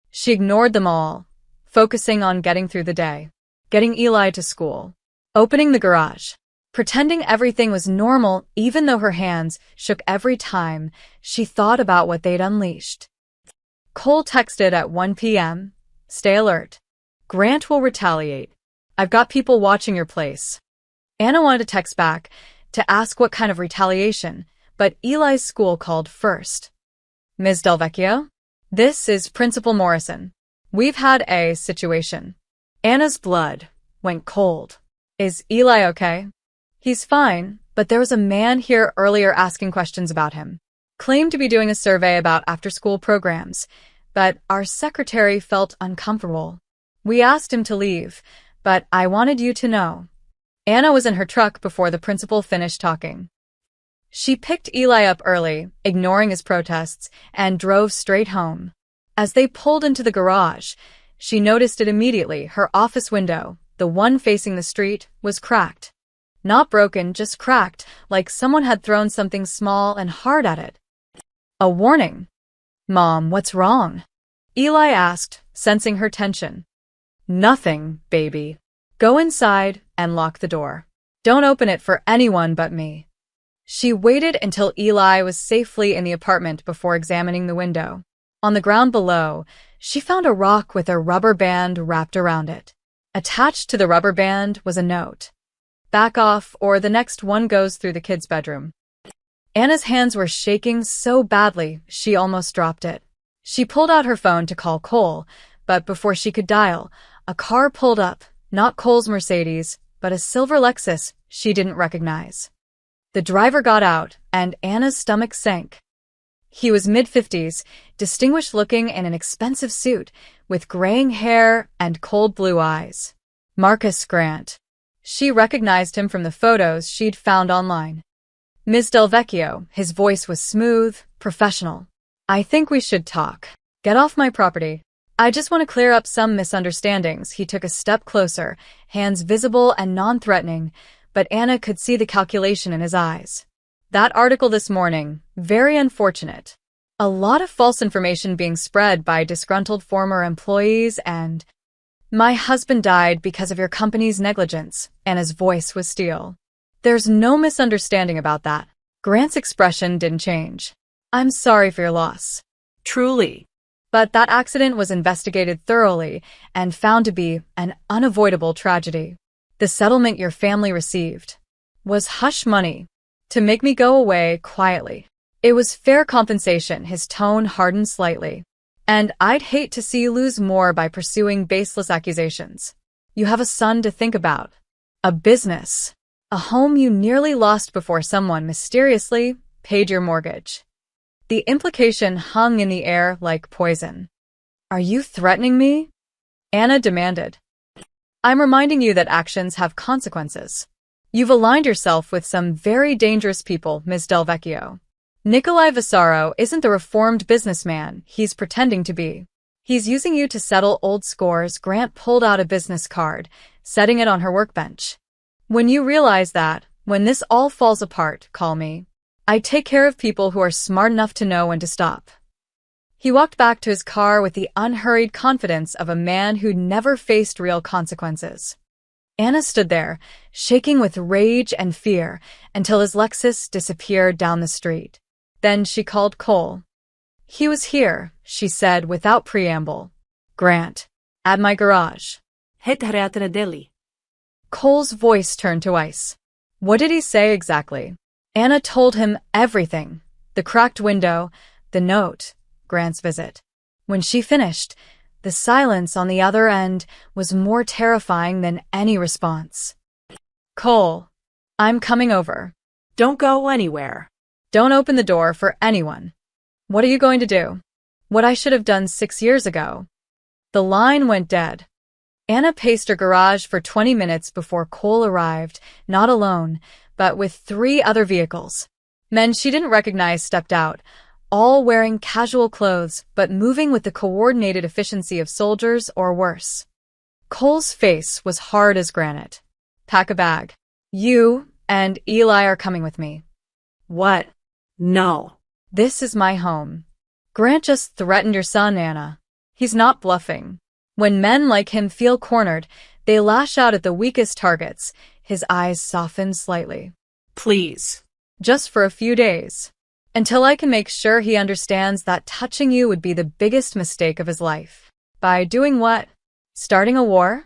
She ignored them all, focusing on getting through the day, getting Eli to school, opening the garage, pretending everything was normal even though her hands shook every time she thought about what they'd unleashed. Cole texted at 1 p.m., "Stay alert. Grant will retaliate. I've got people watching your place." Anna wanted to text back to ask what kind of retaliation, but Eli's school called first. "Ms. Delvecchio? This is Principal Morrison. We've had a situation." Anna's blood went cold. "Is Eli okay?" "He's fine, but there was a man here earlier asking questions about him. Claimed to be doing a survey about after-school programs, but our secretary felt uncomfortable. We asked him to leave, but I wanted you to know." Anna was in her truck before the principal finished talking. She picked Eli up early, ignoring his protests, and drove straight home. As they pulled into the garage, she noticed it immediately. Her office window, the one facing the street, was cracked. Not broken, just cracked, like someone had thrown something small and hard at it. A warning. "Mom, what's wrong?" Eli asked, sensing her tension. "Nothing, baby. Go inside and lock the door. Don't open it for anyone but me." She waited until Eli was safely in the apartment before examining the window. On the ground below, she found a rock with a rubber band wrapped around it. Attached to the rubber band was a note. "Back off, or the next one goes through the kid's bedroom." Anna's hands were shaking so badly she almost dropped it. She pulled out her phone to call Cole, but before she could dial, a car pulled up, not Cole's Mercedes, but a silver Lexus she didn't recognize. The driver got out, and Anna's stomach sank. He was mid-50s, distinguished-looking in an expensive suit, with graying hair and cold blue eyes. Marcus Grant. She recognized him from the photos she'd found online. Ms. Delvecchio, his voice was smooth, professional. I think we should talk. Get off my property. I just want to clear up some misunderstandings. He took a step closer, hands visible and non-threatening, but Anna could see the calculation in his eyes. That article this morning, very unfortunate. A lot of false information being spread by disgruntled former employees and… My husband died because of your company's negligence, Anna's voice was steel. There's no misunderstanding about that. Grant's expression didn't change. I'm sorry for your loss. Truly. But that accident was investigated thoroughly and found to be an unavoidable tragedy. The settlement your family received was hush money to make me go away quietly. It was fair compensation. His tone hardened slightly. And I'd hate to see you lose more by pursuing baseless accusations. You have a son to think about. A business. A home you nearly lost before someone mysteriously paid your mortgage. The implication hung in the air like poison. Are you threatening me? Anna demanded. I'm reminding you that actions have consequences. You've aligned yourself with some very dangerous people, Ms. Delvecchio. Nikolai Vasaro isn't the reformed businessman he's pretending to be. He's using you to settle old scores. Grant pulled out a business card, setting it on her workbench. When you realize that, when this all falls apart, call me. I take care of people who are smart enough to know when to stop. He walked back to his car with the unhurried confidence of a man who'd never faced real consequences. Anna stood there, shaking with rage and fear, until his Lexus disappeared down the street. Then she called Cole. He was here, she said without preamble. Grant. At my garage. Cole's voice turned to ice. What did he say exactly? Anna told him everything. The cracked window, the note, Grant's visit. When she finished, the silence on the other end was more terrifying than any response. Cole. I'm coming over. Don't go anywhere. Don't open the door for anyone. What are you going to do? What I should have done 6 years ago. The line went dead. Anna paced her garage for 20 minutes before Cole arrived, not alone, but with 3 other vehicles. Men she didn't recognize stepped out, all wearing casual clothes but moving with the coordinated efficiency of soldiers or worse. Cole's face was hard as granite. Pack a bag. You and Eli are coming with me. What? No. This is my home. Grant just threatened your son, Anna. He's not bluffing. When men like him feel cornered, they lash out at the weakest targets. His eyes softened slightly. Please. Just for a few days. Until I can make sure he understands that touching you would be the biggest mistake of his life. By doing what? Starting a war?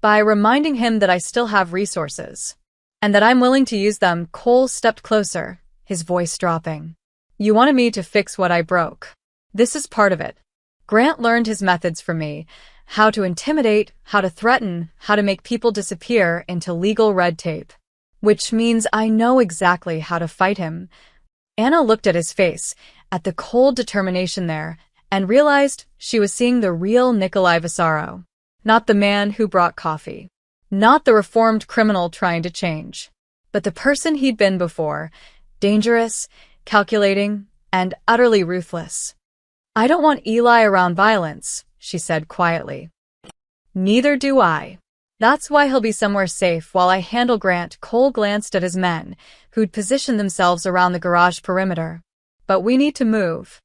By reminding him that I still have resources. And that I'm willing to use them. Cole stepped closer, his voice dropping. You wanted me to fix what I broke. This is part of it. Grant learned his methods from me. How to intimidate, how to threaten, how to make people disappear into legal red tape. Which means I know exactly how to fight him. Anna looked at his face, at the cold determination there, and realized she was seeing the real Nikolai Vasaro. Not the man who brought coffee. Not the reformed criminal trying to change. But the person he'd been before. Dangerous, calculating, and utterly ruthless. I don't want Eli around violence, she said quietly. Neither do I. That's why he'll be somewhere safe while I handle Grant. Cole glanced at his men, who'd positioned themselves around the garage perimeter. But we need to move.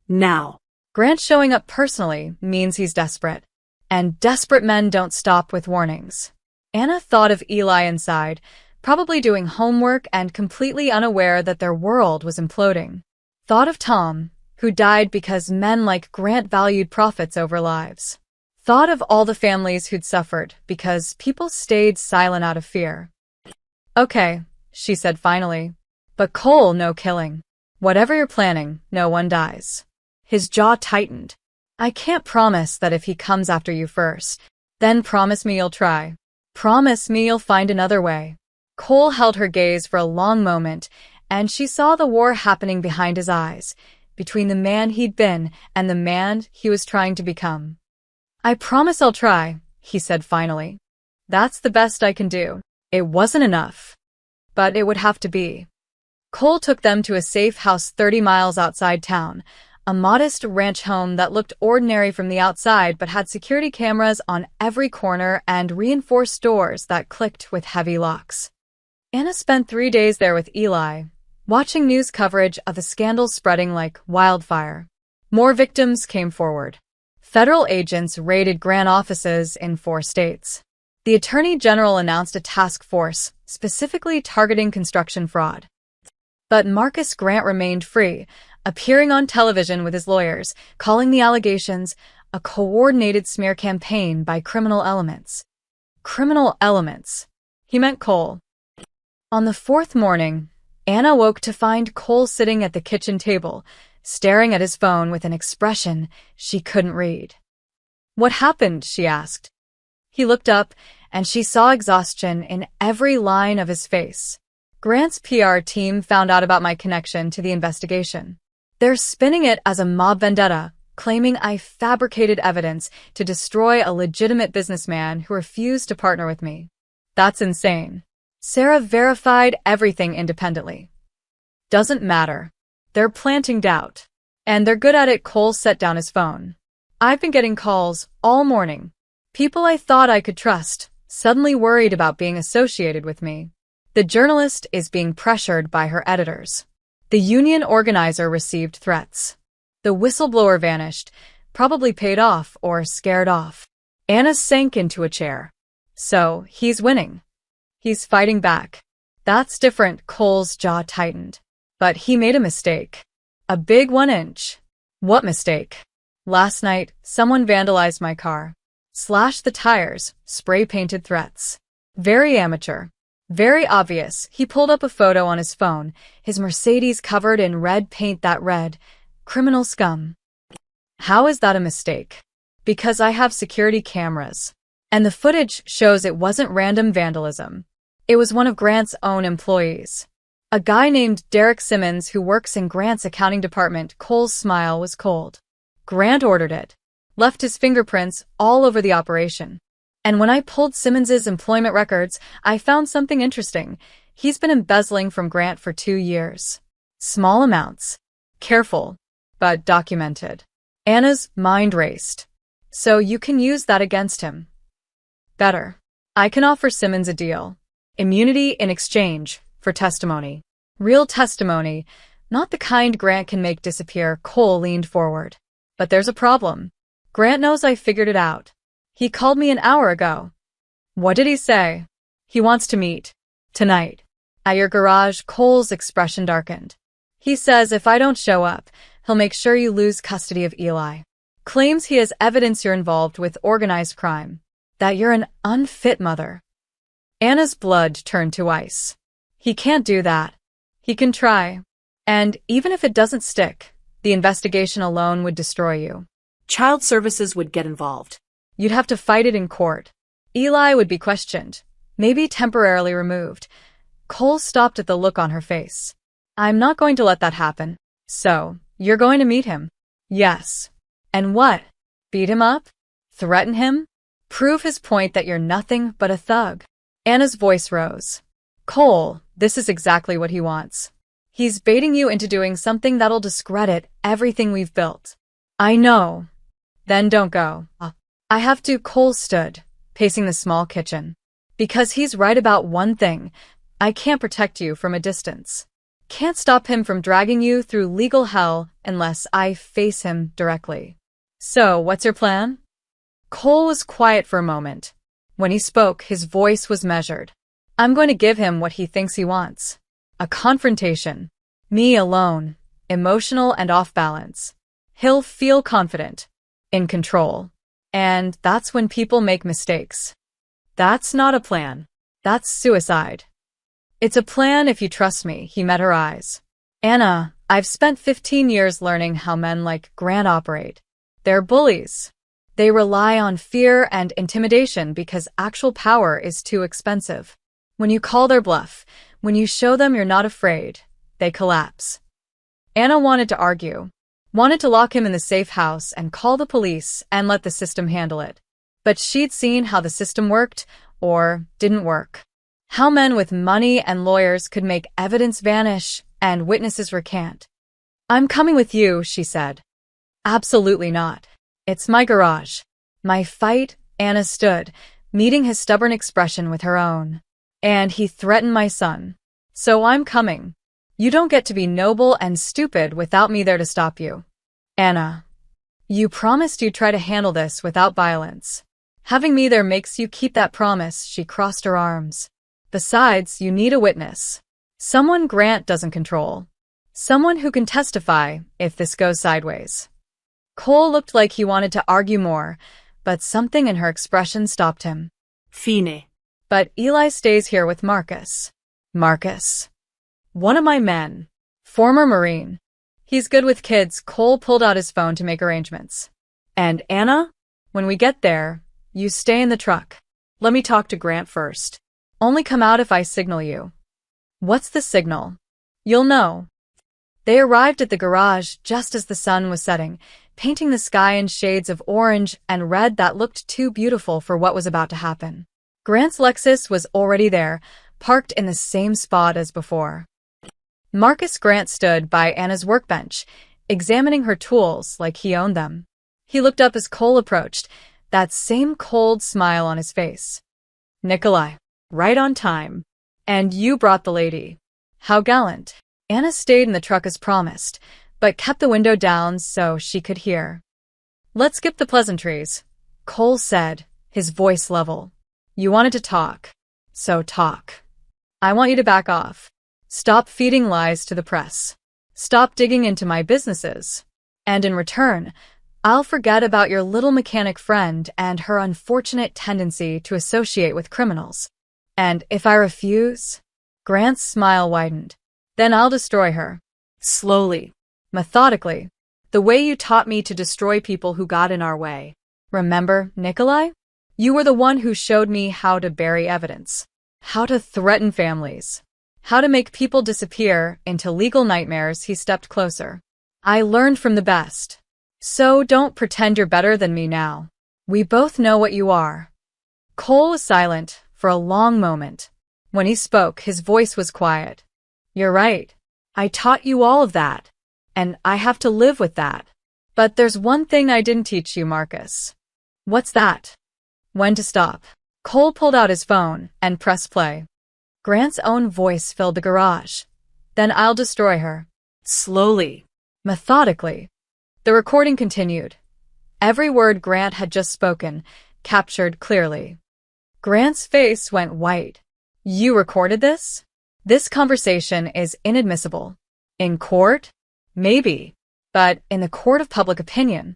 Now. Grant showing up personally means he's desperate. And desperate men don't stop with warnings. Anna thought of Eli inside, probably doing homework and completely unaware that their world was imploding. Thought of Tom, who died because men like Grant valued profits over lives. Thought of all the families who'd suffered because people stayed silent out of fear. Okay, she said finally. But Cole, no killing. Whatever you're planning, no one dies. His jaw tightened. I can't promise that if he comes after you first. Then promise me you'll try. Promise me you'll find another way. Cole held her gaze for a long moment, and she saw the war happening behind his eyes, between the man he'd been and the man he was trying to become. I promise I'll try, he said finally. That's the best I can do. It wasn't enough, but it would have to be. Cole took them to a safe house 30 miles outside town, a modest ranch home that looked ordinary from the outside but had security cameras on every corner and reinforced doors that clicked with heavy locks. Anna spent 3 days there with Eli, watching news coverage of the scandal spreading like wildfire. More victims came forward. Federal agents raided Grant offices in 4 states. The Attorney General announced a task force specifically targeting construction fraud. But Marcus Grant remained free, appearing on television with his lawyers, calling the allegations a coordinated smear campaign by criminal elements. Criminal elements. He meant Cole. On the 4th morning, Anna woke to find Cole sitting at the kitchen table, staring at his phone with an expression she couldn't read. "What happened?" she asked. He looked up, and she saw exhaustion in every line of his face. "Grant's PR team found out about my connection to the investigation. They're spinning it as a mob vendetta, claiming I fabricated evidence to destroy a legitimate businessman who refused to partner with me. That's insane. Sarah verified everything independently. Doesn't matter. They're planting doubt. And they're good at it." Cole set down his phone. "I've been getting calls all morning. People I thought I could trust, suddenly worried about being associated with me. The journalist is being pressured by her editors. The union organizer received threats. The whistleblower vanished, probably paid off or scared off." Anna sank into a chair. "So, he's winning. He's fighting back." "That's different." Cole's jaw tightened. "But he made a mistake. A big 1-inch. "What mistake?" "Last night, someone vandalized my car. Slashed the tires, spray-painted threats. Very amateur. Very obvious." He pulled up a photo on his phone, his Mercedes covered in red paint that read, "Criminal scum." "How is that a mistake?" "Because I have security cameras. And the footage shows it wasn't random vandalism. It was one of Grant's own employees. A guy named Derek Simmons who works in Grant's accounting department." Cole's smile was cold. "Grant ordered it. Left his fingerprints all over the operation. And when I pulled Simmons's employment records, I found something interesting. He's been embezzling from Grant for 2 years. Small amounts. Careful, but documented." Anna's mind raced. "So you can use that against him." "Better. I can offer Simmons a deal. Immunity in exchange for testimony. Real testimony, not the kind Grant can make disappear." Cole leaned forward. "But there's a problem. Grant knows I figured it out. He called me an hour ago." "What did he say?" "He wants to meet. Tonight. At your garage." Cole's expression darkened. "He says if I don't show up, he'll make sure you lose custody of Eli. Claims he has evidence you're involved with organized crime. That you're an unfit mother." Anna's blood turned to ice. "He can't do that. He can try. And even if it doesn't stick, the investigation alone would destroy you. Child services would get involved. You'd have to fight it in court. Eli would be questioned, maybe temporarily removed." Cole stopped at the look on her face. "I'm not going to let that happen." "So, you're going to meet him?" "Yes." "And what? Beat him up? Threaten him? Prove his point that you're nothing but a thug?" Anna's voice rose. "Cole, this is exactly what he wants. He's baiting you into doing something that'll discredit everything we've built." "I know." "Then don't go." "I have to." Cole stood, pacing the small kitchen. "Because he's right about one thing. I can't protect you from a distance. Can't stop him from dragging you through legal hell unless I face him directly." "So, what's your plan?" Cole was quiet for a moment. When he spoke, his voice was measured. "I'm going to give him what he thinks he wants. A confrontation. Me alone, emotional and off balance. He'll feel confident, in control. And that's when people make mistakes. That's not a plan. That's suicide." "It's a plan if you trust me." He met her eyes. "Anna, I've spent 15 years learning how men like Grant operate. They're bullies. They rely on fear and intimidation because actual power is too expensive. When you call their bluff, when you show them you're not afraid, they collapse." Anna wanted to argue, wanted to lock him in the safe house and call the police and let the system handle it. But she'd seen how the system worked, or didn't work. How men with money and lawyers could make evidence vanish and witnesses recant. "I'm coming with you," she said. "Absolutely not. It's my garage." My fight, Anna stood, meeting his stubborn expression with her own. "And he threatened my son. So I'm coming. You don't get to be noble and stupid without me there to stop you." "Anna, you promised you'd try to handle this without violence. Having me there makes you keep that promise." She crossed her arms. "Besides, you need a witness. Someone Grant doesn't control. Someone who can testify if this goes sideways." Cole looked like he wanted to argue more, but something in her expression stopped him. Fine. "But Eli stays here with Marcus." "Marcus?" "One of my men. Former Marine. He's good with kids." Cole pulled out his phone to make arrangements. "And Anna, when we get there, you stay in the truck. Let me talk to Grant first. Only come out if I signal you." "What's the signal?" "You'll know." They arrived at the garage just as the sun was setting, painting the sky in shades of orange and red that looked too beautiful for what was about to happen. Grant's Lexus was already there, parked in the same spot as before. Marcus Grant stood by Anna's workbench, examining her tools like he owned them. He looked up as Cole approached, that same cold smile on his face. "Nikolai, right on time. And you brought the lady. How gallant." Anna stayed in the truck as promised, but kept the window down so she could hear. "Let's skip the pleasantries," Cole said, his voice level. "You wanted to talk. So talk. I want you to back off. Stop feeding lies to the press. Stop digging into my businesses. And in return, I'll forget about your little mechanic friend and her unfortunate tendency to associate with criminals. And if I refuse..." Grant's smile widened. "Then I'll destroy her. Slowly. Methodically. The way you taught me to destroy people who got in our way. Remember, Nikolai? You were the one who showed me how to bury evidence. How to threaten families. How to make people disappear into legal nightmares." He stepped closer. "I learned from the best. So don't pretend you're better than me now. We both know what you are." Cole was silent for a long moment. When he spoke, his voice was quiet. "You're right. I taught you all of that. And I have to live with that. But there's one thing I didn't teach you, Marcus." "What's that?" "When to stop." Cole pulled out his phone and pressed play. Grant's own voice filled the garage. "Then I'll destroy her. Slowly. Methodically." The recording continued. Every word Grant had just spoken, captured clearly. Grant's face went white. "You recorded this? This conversation is inadmissible. In court? Maybe. But in the court of public opinion."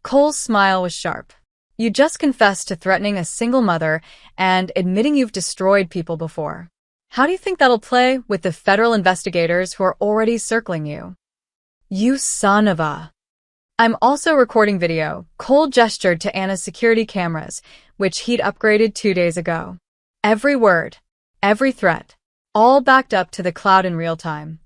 Cole's smile was sharp. "You just confessed to threatening a single mother and admitting you've destroyed people before. How do you think that'll play with the federal investigators who are already circling you?" "You son of a..." "I'm also recording video." Cole gestured to Anna's security cameras, which he'd upgraded 2 days ago. Every word, every threat, all backed up to the cloud in real time.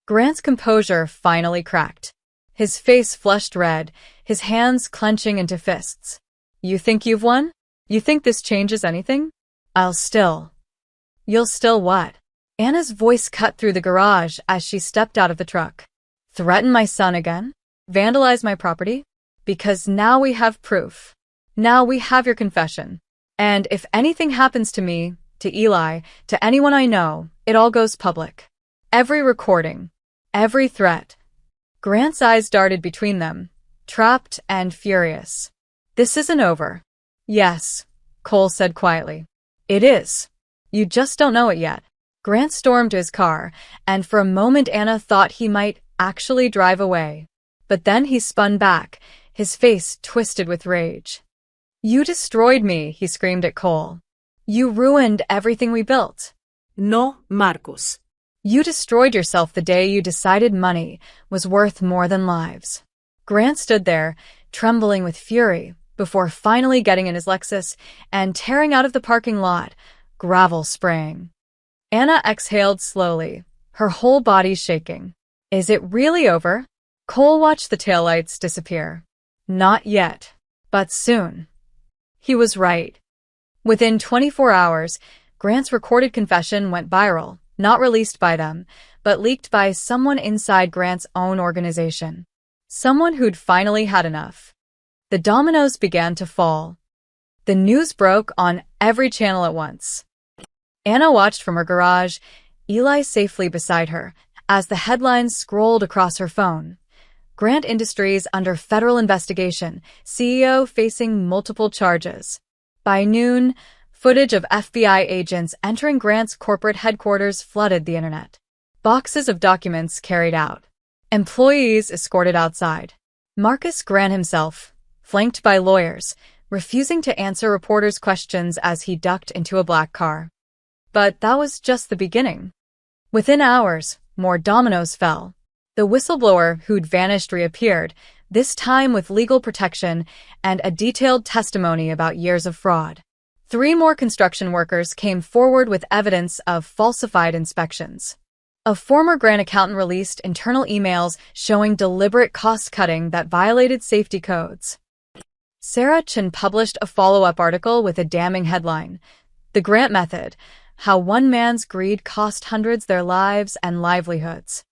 Grant's composure finally cracked. His face flushed red, his hands clenching into fists. "You think you've won? You think this changes anything? You'll still what?" Anna's voice cut through the garage as she stepped out of the truck. "Threaten my son again? Vandalize my property? Because now we have proof. Now we have your confession. And if anything happens to me, to Eli, to anyone I know, it all goes public. Every recording, every threat." Grant's eyes darted between them, trapped and furious. "This isn't over." "Yes," Cole said quietly. "It is. You just don't know it yet." Grant stormed to his car, and for a moment Anna thought he might actually drive away. But then he spun back, his face twisted with rage. "You destroyed me," he screamed at Cole. "You ruined everything we built." No, Marcus. "You destroyed yourself the day you decided money was worth more than lives." Grant stood there, trembling with fury, before finally getting in his Lexus and tearing out of the parking lot, gravel spraying. Anna exhaled slowly, her whole body shaking. "Is it really over?" Cole watched the taillights disappear. "Not yet, but soon." He was right. Within 24 hours, Grant's recorded confession went viral, not released by them, but leaked by someone inside Grant's own organization. Someone who'd finally had enough. The dominoes began to fall. The news broke on every channel at once. Anna watched from her garage, Eli safely beside her, as the headlines scrolled across her phone. Grant Industries under federal investigation, CEO facing multiple charges. By noon, footage of FBI agents entering Grant's corporate headquarters flooded the internet. Boxes of documents carried out. Employees escorted outside. Marcus Grant himself, flanked by lawyers, refusing to answer reporters' questions as he ducked into a black car. But that was just the beginning. Within hours, more dominoes fell. The whistleblower who'd vanished reappeared, this time with legal protection and a detailed testimony about years of fraud. 3 more construction workers came forward with evidence of falsified inspections. A former Grant accountant released internal emails showing deliberate cost-cutting that violated safety codes. Sarah Chen published a follow-up article with a damning headline, "The Grant Method: How One Man's Greed Cost Hundreds Their Lives and Livelihoods."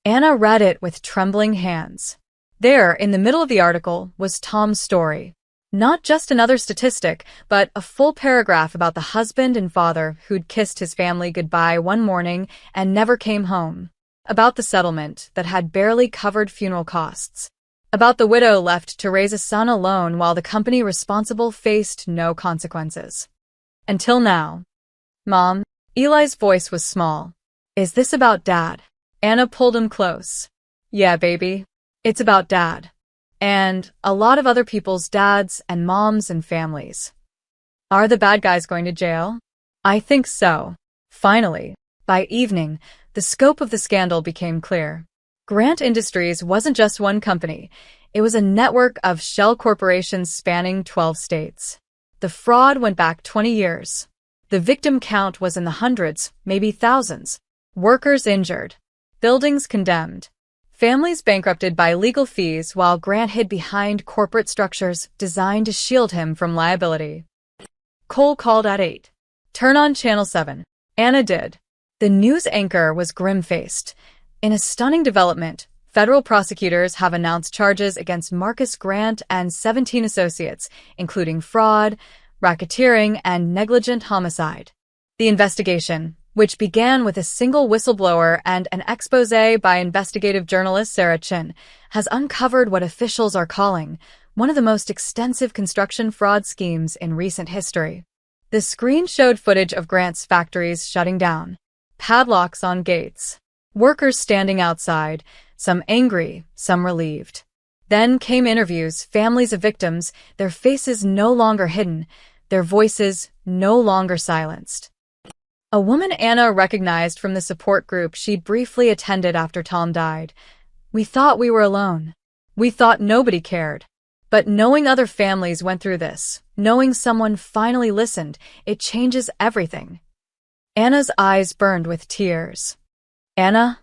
Anna read it with trembling hands. There, in the middle of the article, was Tom's story. Not just another statistic, but a full paragraph about the husband and father who'd kissed his family goodbye one morning and never came home. About the settlement that had barely covered funeral costs. About the widow left to raise a son alone while the company responsible faced no consequences. Until now. "Mom," Eli's voice was small. "Is this about Dad?" Anna pulled him close. "Yeah, baby. It's about Dad. And a lot of other people's dads and moms and families." "Are the bad guys going to jail?" "I think so." Finally, by evening, the scope of the scandal became clear. Grant Industries wasn't just one company. It was a network of shell corporations spanning 12 states. The fraud went back 20 years. The victim count was in the hundreds, maybe thousands. Workers injured. Buildings condemned. Families bankrupted by legal fees while Grant hid behind corporate structures designed to shield him from liability. Cole called at 8. "Turn on Channel 7. Anna did. The news anchor was grim-faced. In a stunning development, federal prosecutors have announced charges against Marcus Grant and 17 associates, including fraud, racketeering, and negligent homicide. The investigation, which began with a single whistleblower and an exposé by investigative journalist Sarah Chen, has uncovered what officials are calling one of the most extensive construction fraud schemes in recent history. The screen showed footage of Grant's factories shutting down, padlocks on gates, workers standing outside, some angry, some relieved. Then came interviews, families of victims, their faces no longer hidden, their voices no longer silenced. A woman Anna recognized from the support group she'd briefly attended after Tom died. "We thought we were alone. We thought nobody cared. But knowing other families went through this, knowing someone finally listened, it changes everything." Anna's eyes burned with tears. "Anna?"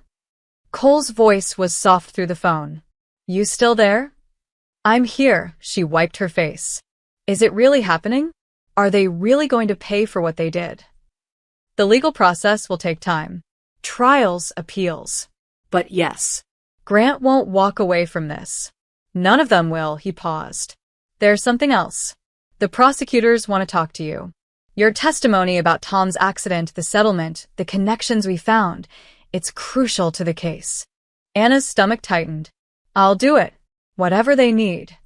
Cole's voice was soft through the phone. "You still there?" "I'm here," she wiped her face. "Is it really happening? Are they really going to pay for what they did?" "The legal process will take time. Trials, appeals. But yes, Grant won't walk away from this. None of them will," he paused. "There's something else. The prosecutors want to talk to you. Your testimony about Tom's accident, the settlement, the connections we found, it's crucial to the case." Anna's stomach tightened. "I'll do it. Whatever they need.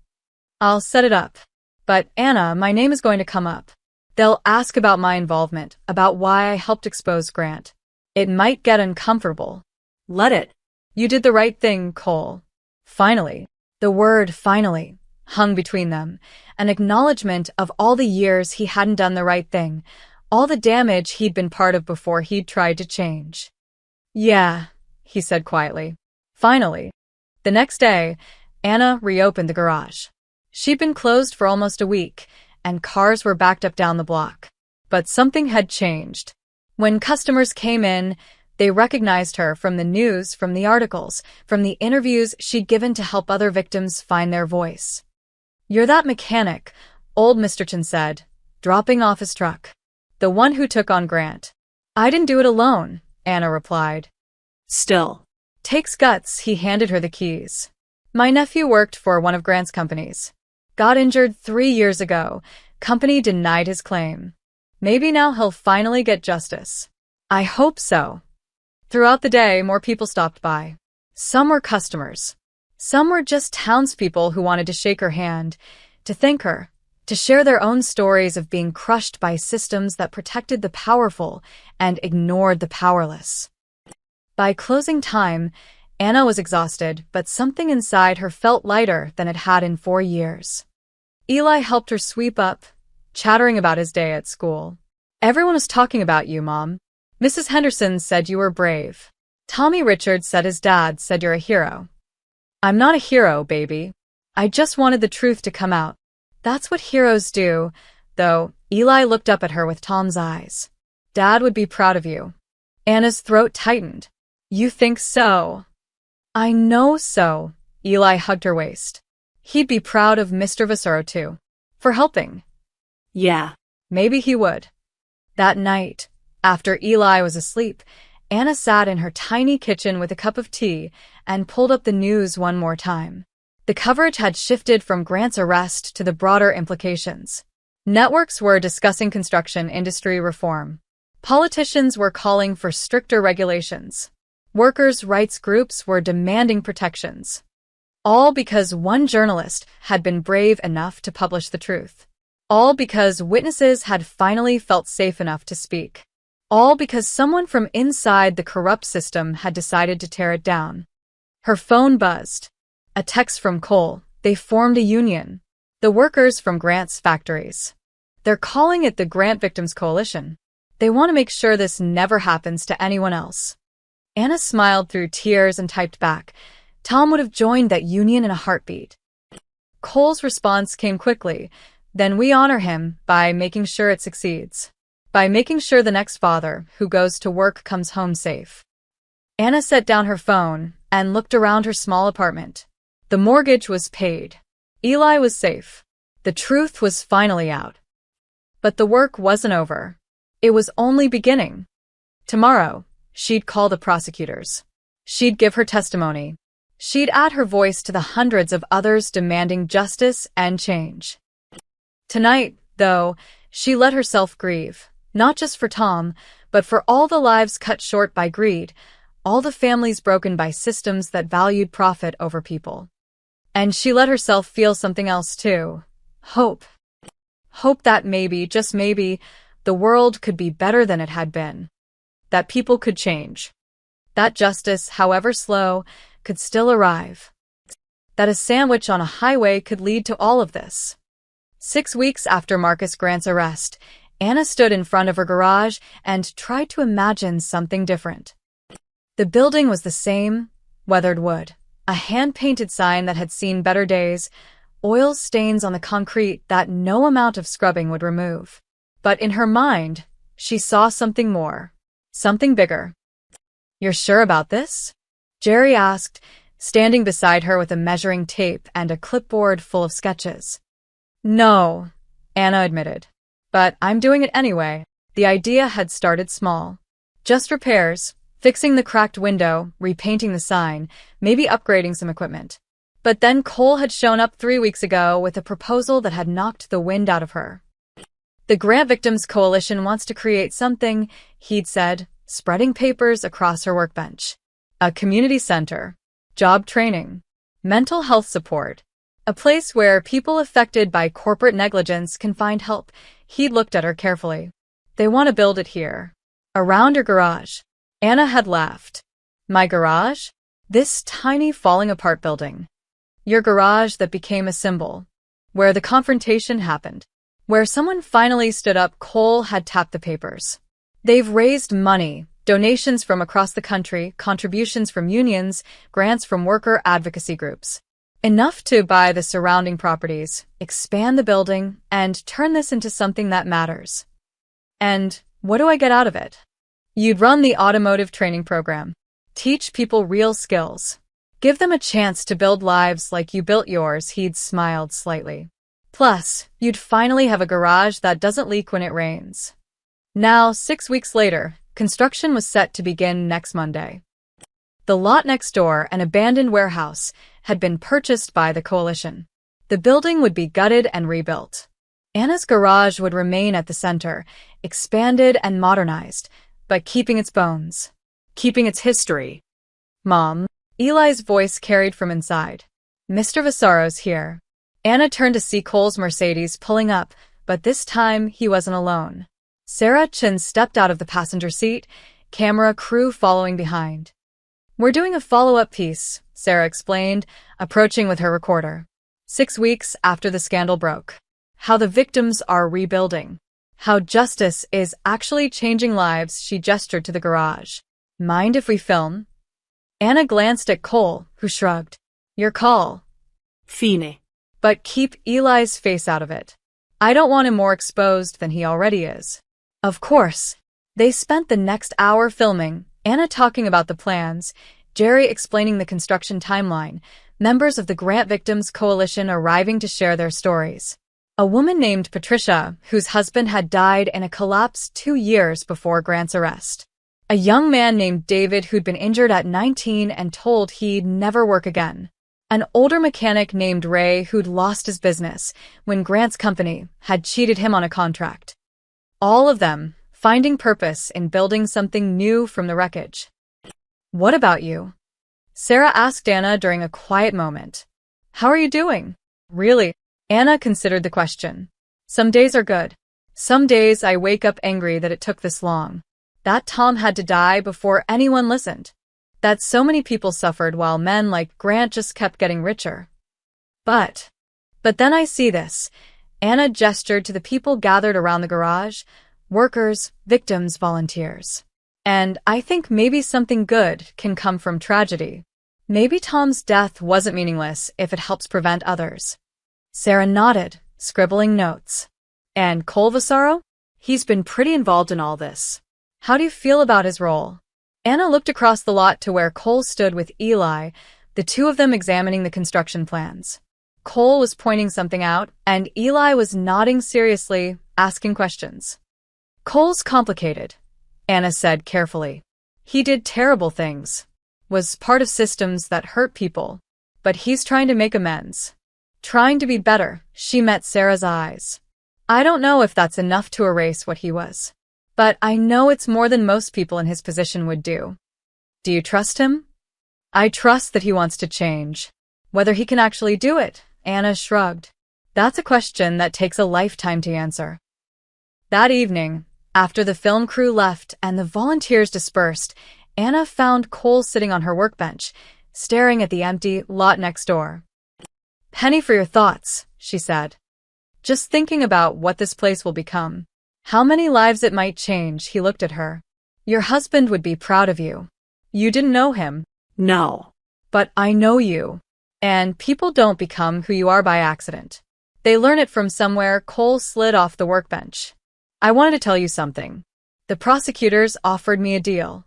I'll set it up. But, Anna, my name is going to come up. They'll ask about my involvement, about why I helped expose Grant. It might get uncomfortable. Let it. You did the right thing, Cole." Finally, the word finally, hung between them, an acknowledgement of all the years he hadn't done the right thing, all the damage he'd been part of before he'd tried to change. "Yeah," he said quietly. Finally. The next day, Anna reopened the garage. She'd been closed for almost a week, and cars were backed up down the block. But something had changed. When customers came in, they recognized her from the news, from the articles, from the interviews she'd given to help other victims find their voice. "You're that mechanic," old Mr. Chen said. dropping off his truck. The one who took on Grant. I didn't do it alone, Anna replied. Still. Takes guts, he handed her the keys. My nephew worked for one of Grant's companies. Got injured 3 years ago. Company denied his claim. Maybe now he'll finally get justice. I hope so. Throughout the day, more people stopped by. Some were customers. Some were just townspeople who wanted to shake her hand, to thank her, to share their own stories of being crushed by systems that protected the powerful and ignored the powerless. By closing time, Anna was exhausted, but something inside her felt lighter than it had in 4 years. Eli helped her sweep up, chattering about his day at school. Everyone was talking about you, Mom. Mrs. Henderson said you were brave. Tommy Richards said his dad said you're a hero. I'm not a hero, baby. I just wanted the truth to come out. That's what heroes do, though. Eli looked up at her with Tom's eyes. Dad would be proud of you. Anna's throat tightened. You think so? I know so. Eli hugged her waist. He'd be proud of Mr. Vasaro too. For helping. Yeah. Maybe he would. That night, after Eli was asleep, Anna sat in her tiny kitchen with a cup of tea and pulled up the news one more time. The coverage had shifted from Grant's arrest to the broader implications. Networks were discussing construction industry reform. Politicians were calling for stricter regulations. Workers' rights groups were demanding protections. All because one journalist had been brave enough to publish the truth. All because witnesses had finally felt safe enough to speak. All because someone from inside the corrupt system had decided to tear it down. Her phone buzzed. A text from Cole. They formed a union. The workers from Grant's factories. They're calling it the Grant Victims Coalition. They want to make sure this never happens to anyone else. Anna smiled through tears and typed back. Tom would have joined that union in a heartbeat. Cole's response came quickly. Then we honor him by making sure it succeeds. By making sure the next father who goes to work comes home safe. Anna set down her phone and looked around her small apartment. The mortgage was paid. Eli was safe. The truth was finally out. But the work wasn't over. It was only beginning. Tomorrow, she'd call the prosecutors. She'd give her testimony. She'd add her voice to the hundreds of others demanding justice and change. Tonight, though, she let herself grieve, not just for Tom, but for all the lives cut short by greed, all the families broken by systems that valued profit over people. And she let herself feel something else too. Hope. Hope that maybe, just maybe, the world could be better than it had been. That people could change. That justice, however slow, could still arrive. That a sandwich on a highway could lead to all of this. 6 weeks after Marcus Grant's arrest, Anna stood in front of her garage and tried to imagine something different. The building was the same, weathered wood, a hand-painted sign that had seen better days, oil stains on the concrete that no amount of scrubbing would remove. But in her mind, she saw something more, something bigger. You're sure about this? Jerry asked, standing beside her with a measuring tape and a clipboard full of sketches. No, Anna admitted. But I'm doing it anyway. The idea had started small. Just repairs, fixing the cracked window, repainting the sign, maybe upgrading some equipment. But then Cole had shown up 3 weeks ago with a proposal that had knocked the wind out of her. The Grant Victims Coalition wants to create something, he'd said, spreading papers across her workbench. A community center, job training, mental health support. A place where people affected by corporate negligence can find help. He looked at her carefully. They want to build it here. Around her garage. Anna had laughed. My garage? This tiny falling apart building. Your garage that became a symbol. Where the confrontation happened. Where someone finally stood up. Cole had tapped the papers. They've raised money. Donations from across the country, contributions from unions, grants from worker advocacy groups. Enough to buy the surrounding properties, expand the building, and turn this into something that matters. And what do I get out of it? You'd run the automotive training program. Teach people real skills. Give them a chance to build lives like you built yours. He'd smiled slightly. Plus, you'd finally have a garage that doesn't leak when it rains. Now, 6 weeks later, construction was set to begin next Monday. The lot next door, an abandoned warehouse, had been purchased by the coalition. The building would be gutted and rebuilt. Anna's garage would remain at the center, expanded and modernized, but keeping its bones, keeping its history. Mom, Eli's voice carried from inside. Mr. Vasaro's here. Anna turned to see Cole's Mercedes pulling up, but this time he wasn't alone. Sarah Chin stepped out of the passenger seat, camera crew following behind. We're doing a follow-up piece, Sarah explained, approaching with her recorder. 6 weeks after the scandal broke. How the victims are rebuilding. How justice is actually changing lives. She gestured to the garage. Mind if we film? Anna glanced at Cole, who shrugged. Your call. Fine. But keep Eli's face out of it. I don't want him more exposed than he already is. Of course. They spent the next hour filming, Anna talking about the plans, Jerry explaining the construction timeline, members of the Grant Victims Coalition arriving to share their stories. A woman named Patricia, whose husband had died in a collapse 2 years before Grant's arrest. A young man named David who'd been injured at 19 and told he'd never work again. An older mechanic named Ray who'd lost his business when Grant's company had cheated him on a contract. All of them finding purpose in building something new from the wreckage. What about you? Sarah asked Anna during a quiet moment. How are you doing? Really? Anna considered the question. Some days are good. Some days I wake up angry that it took this long. That Tom had to die before anyone listened. That so many people suffered while men like Grant just kept getting richer. But then I see this. Anna gestured to the people gathered around the garage. Workers, victims, volunteers. And I think maybe something good can come from tragedy. Maybe Tom's death wasn't meaningless if it helps prevent others. Sarah nodded, scribbling notes. And Cole Vasaro? He's been pretty involved in all this. How do you feel about his role? Anna looked across the lot to where Cole stood with Eli, the two of them examining the construction plans. Cole was pointing something out, and Eli was nodding seriously, asking questions. Cole's complicated, Anna said carefully. He did terrible things, was part of systems that hurt people, but he's trying to make amends. Trying to be better. She met Sarah's eyes. I don't know if that's enough to erase what he was, but I know it's more than most people in his position would do. Do you trust him? I trust that he wants to change. Whether he can actually do it, Anna shrugged. That's a question that takes a lifetime to answer. That evening, after the film crew left and the volunteers dispersed, Anna found Cole sitting on her workbench, staring at the empty lot next door. Penny for your thoughts, she said. Just thinking about what this place will become. How many lives it might change. He looked at her. Your husband would be proud of you. You didn't know him. No. But I know you. And people don't become who you are by accident. They learn it from somewhere. Cole slid off the workbench. I wanted to tell you something. The prosecutors offered me a deal.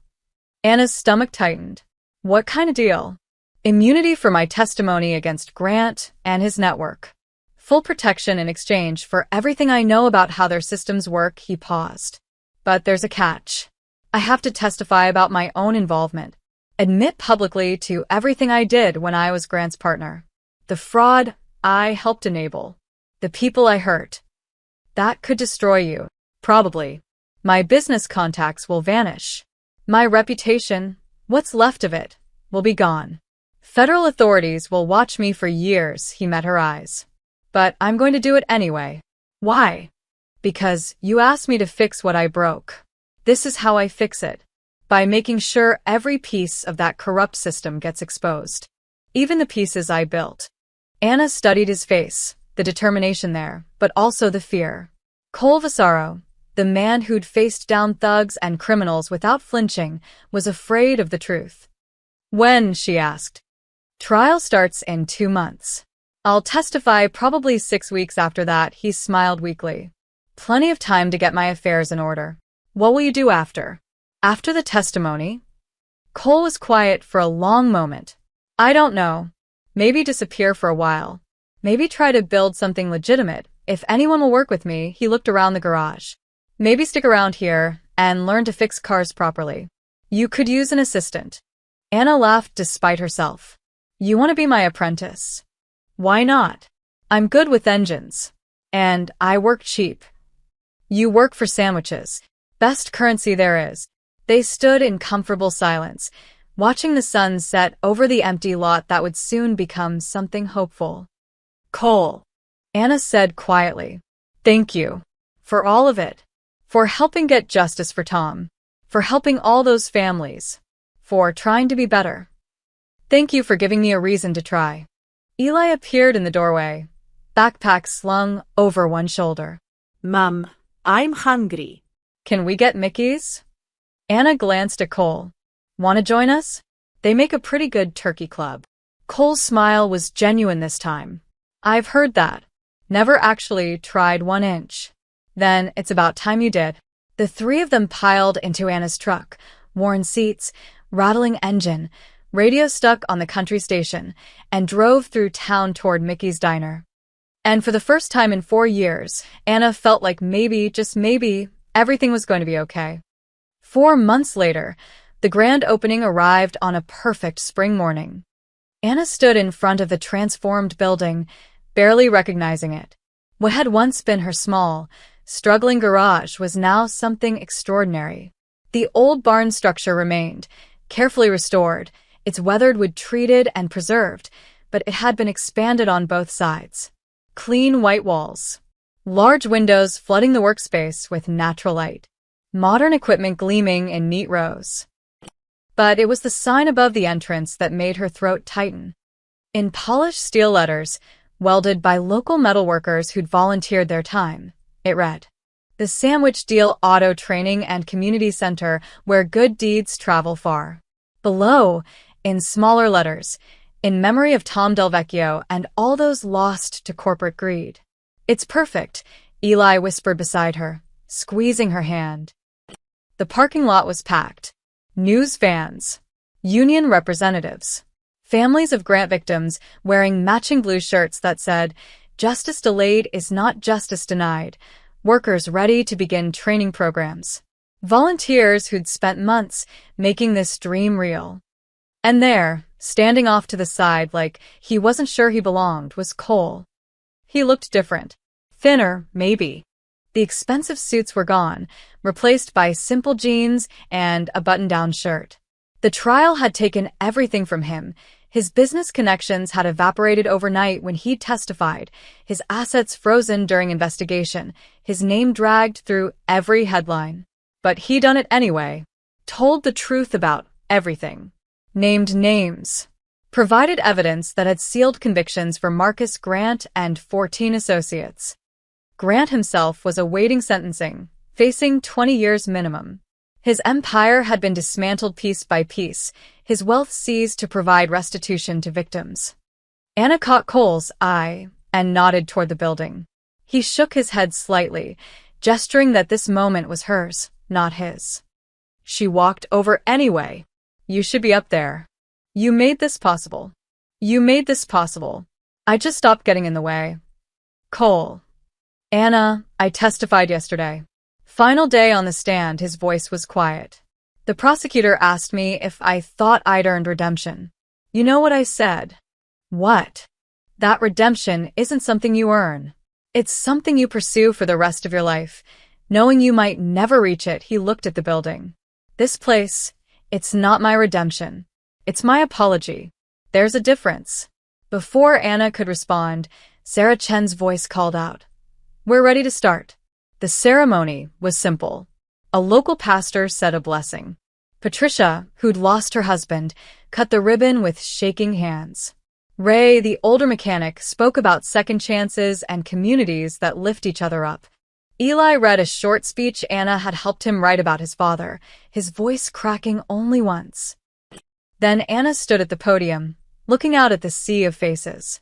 Anna's stomach tightened. What kind of deal? Immunity for my testimony against Grant and his network. Full protection in exchange for everything I know about how their systems work. He paused. But there's a catch. I have to testify about my own involvement. Admit publicly to everything I did when I was Grant's partner. The fraud I helped enable. The people I hurt. That could destroy you. Probably. My business contacts will vanish. My reputation, what's left of it, will be gone. Federal authorities will watch me for years. He met her eyes. But I'm going to do it anyway. Why? Because you asked me to fix what I broke. This is how I fix it. By making sure every piece of that corrupt system gets exposed. Even the pieces I built. Anna studied his face, the determination there, but also the fear. Cole Vasaro, the man who'd faced down thugs and criminals without flinching, was afraid of the truth. When? She asked. Trial starts in 2 months. I'll testify probably 6 weeks after that. He smiled weakly. Plenty of time to get my affairs in order. What will you do after? After the testimony? Cole was quiet for a long moment. I don't know. Maybe disappear for a while. Maybe try to build something legitimate. If anyone will work with me, he looked around the garage. Maybe stick around here and learn to fix cars properly. You could use an assistant. Anna laughed despite herself. You want to be my apprentice? Why not? I'm good with engines. And I work cheap. You work for sandwiches. Best currency there is. They stood in comfortable silence, watching the sun set over the empty lot that would soon become something hopeful. Cole, Anna said quietly. Thank you. For all of it. For helping get justice for Tom. For helping all those families. For trying to be better. Thank you for giving me a reason to try. Eli appeared in the doorway, backpack slung over one shoulder. Mum, I'm hungry. Can we get Mickey's? Anna glanced at Cole. Want to join us? They make a pretty good turkey club. Cole's smile was genuine this time. I've heard that. Never actually tried 1 inch. Then it's about time you did. The three of them piled into Anna's truck, worn seats, rattling engine, radio stuck on the country station, and drove through town toward Mickey's diner. And for the first time in 4 years, Anna felt like maybe, just maybe, everything was going to be okay. 4 months later, the grand opening arrived on a perfect spring morning. Anna stood in front of the transformed building, barely recognizing it. What had once been her small, struggling garage was now something extraordinary. The old barn structure remained, carefully restored, its weathered wood treated and preserved, but it had been expanded on both sides. Clean white walls. Large windows flooding the workspace with natural light. Modern equipment gleaming in neat rows. But it was the sign above the entrance that made her throat tighten. In polished steel letters, welded by local metalworkers who'd volunteered their time, it read, "The Sandwich Deal Auto Training and Community Center, where good deeds travel far." Below, in smaller letters, in memory of Tom Delvecchio and all those lost to corporate greed. It's perfect, Eli whispered beside her, squeezing her hand. The parking lot was packed. News vans, union representatives, families of grant victims wearing matching blue shirts that said, "Justice delayed is not justice denied," workers ready to begin training programs, volunteers who'd spent months making this dream real. And there, standing off to the side like he wasn't sure he belonged, was Cole. He looked different. Thinner, maybe. The expensive suits were gone, replaced by simple jeans and a button-down shirt. The trial had taken everything from him. His business connections had evaporated overnight when he testified, his assets frozen during investigation, his name dragged through every headline. But he done it anyway. Told the truth about everything. Named names. Provided evidence that had sealed convictions for Marcus Grant and 14 associates. Grant himself was awaiting sentencing, facing 20 years minimum. His empire had been dismantled piece by piece, his wealth seized to provide restitution to victims. Anna caught Cole's eye and nodded toward the building. He shook his head slightly, gesturing that this moment was hers, not his. She walked over anyway. You should be up there. You made this possible. You made this possible. I just stopped getting in the way. Cole. Anna, I testified yesterday. Final day on the stand, his voice was quiet. The prosecutor asked me if I thought I'd earned redemption. You know what I said? What? That redemption isn't something you earn. It's something you pursue for the rest of your life. Knowing you might never reach it, he looked at the building. This place, it's not my redemption. It's my apology. There's a difference. Before Anna could respond, Sarah Chen's voice called out. We're ready to start. The ceremony was simple. A local pastor said a blessing. Patricia, who'd lost her husband, cut the ribbon with shaking hands. Ray, the older mechanic, spoke about second chances and communities that lift each other up. Eli read a short speech Anna had helped him write about his father, his voice cracking only once. Then Anna stood at the podium, looking out at the sea of faces.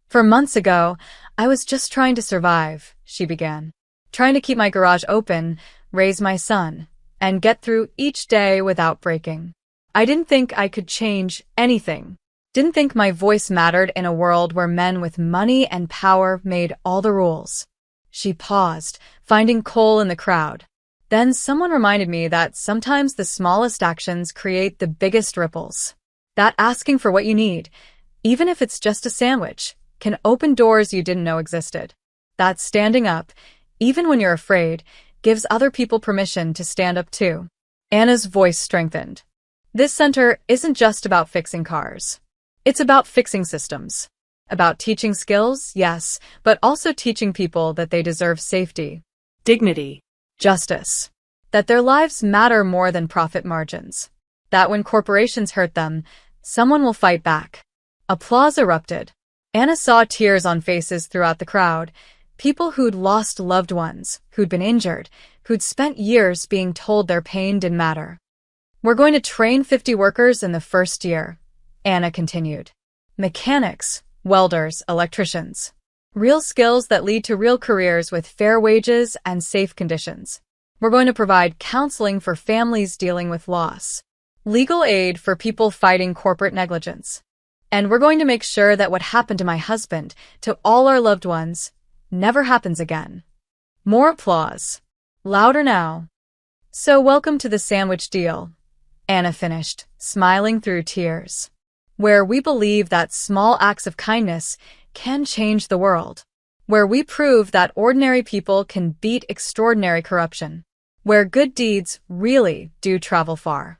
For months ago, I was just trying to survive, she began. Trying to keep my garage open, raise my son, and get through each day without breaking. I didn't think I could change anything. Didn't think my voice mattered in a world where men with money and power made all the rules. She paused, finding Cole in the crowd. Then someone reminded me that sometimes the smallest actions create the biggest ripples. That asking for what you need, even if it's just a sandwich, can open doors you didn't know existed. That standing up, even when you're afraid, gives other people permission to stand up too. Anna's voice strengthened. This center isn't just about fixing cars. It's about fixing systems. About teaching skills, yes, but also teaching people that they deserve safety, Dignity. justice, that their lives matter more than profit margins, that when corporations hurt them, someone will fight back. Applause erupted. Anna saw tears on faces throughout the crowd, people who'd lost loved ones, who'd been injured, who'd spent years being told their pain didn't matter. We're going to train 50 workers in the first year, Anna continued. Mechanics, welders, electricians. Real skills that lead to real careers with fair wages and safe conditions. We're going to provide counseling for families dealing with loss, legal aid for people fighting corporate negligence. And we're going to make sure that what happened to my husband, to all our loved ones, never happens again. More applause. Louder now. So welcome to the sandwich deal, Anna finished, smiling through tears. Where we believe that small acts of kindness can change the world. Where we prove that ordinary people can beat extraordinary corruption. Where good deeds really do travel far.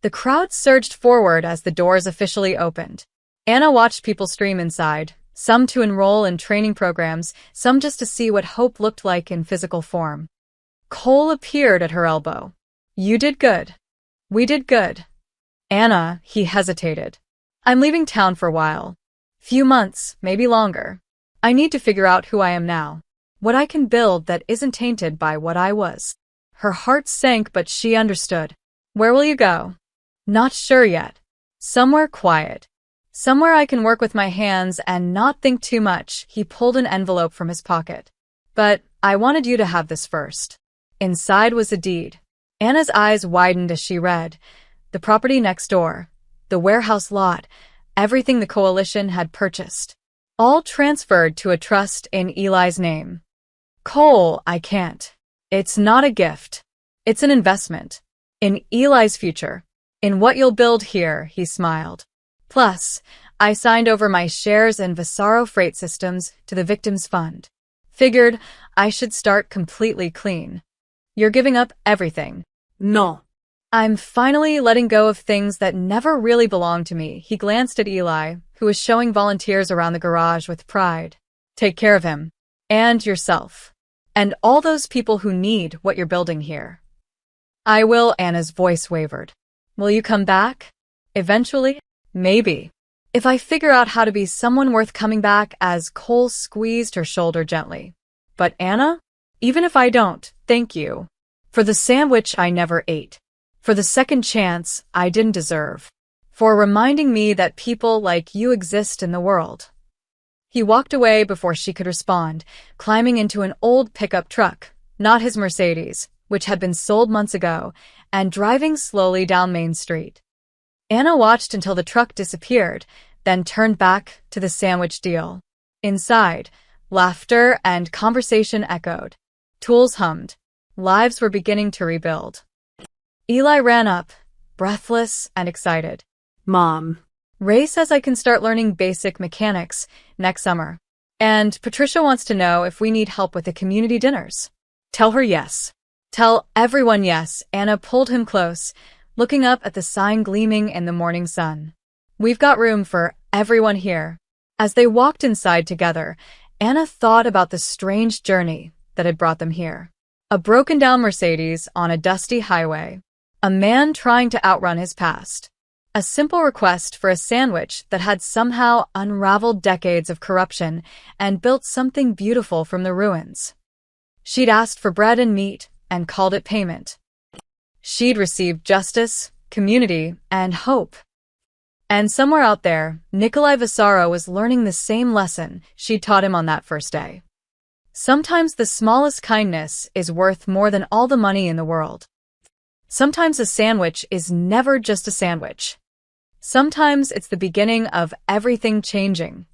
The crowd surged forward as the doors officially opened. Anna watched people stream inside, some to enroll in training programs, some just to see what hope looked like in physical form. Cole appeared at her elbow. You did good. We did good. Anna, he hesitated. I'm leaving town for a while. Few months, maybe longer. I need to figure out who I am now. What I can build that isn't tainted by what I was. Her heart sank, but she understood. Where will you go? Not sure yet. Somewhere quiet. Somewhere I can work with my hands and not think too much. He pulled an envelope from his pocket. But I wanted you to have this first. Inside was a deed. Anna's eyes widened as she read. The property next door. The warehouse lot, everything the coalition had purchased. All transferred to a trust in Eli's name. Cole, I can't. It's not a gift. It's an investment. In Eli's future. In what you'll build here, he smiled. Plus, I signed over my shares in Vasaro Freight Systems to the Victims Fund. Figured I should start completely clean. You're giving up everything. No. I'm finally letting go of things that never really belonged to me. He glanced at Eli, who was showing volunteers around the garage with pride. Take care of him. And yourself. And all those people who need what you're building here. I will, Anna's voice wavered. Will you come back? Eventually? Maybe. If I figure out how to be someone worth coming back, as Cole squeezed her shoulder gently. But Anna? Even if I don't, thank you. For the sandwich I never ate. For the second chance I didn't deserve. For reminding me that people like you exist in the world. He walked away before she could respond, climbing into an old pickup truck, not his Mercedes, which had been sold months ago, and driving slowly down Main Street. Anna watched until the truck disappeared, then turned back to the sandwich deal. Inside, laughter and conversation echoed. Tools hummed. Lives were beginning to rebuild. Eli ran up, breathless and excited. Mom. Ray says I can start learning basic mechanics next summer. And Patricia wants to know if we need help with the community dinners. Tell her yes. Tell everyone yes. Anna pulled him close, looking up at the sign gleaming in the morning sun. We've got room for everyone here. As they walked inside together, Anna thought about the strange journey that had brought them here. A broken-down Mercedes on a dusty highway. A man trying to outrun his past. A simple request for a sandwich that had somehow unraveled decades of corruption and built something beautiful from the ruins. She'd asked for bread and meat and called it payment. She'd received justice, community, and hope. And somewhere out there, Nikolai Vasaro was learning the same lesson she'd taught him on that first day. Sometimes the smallest kindness is worth more than all the money in the world. Sometimes a sandwich is never just a sandwich. Sometimes it's the beginning of everything changing.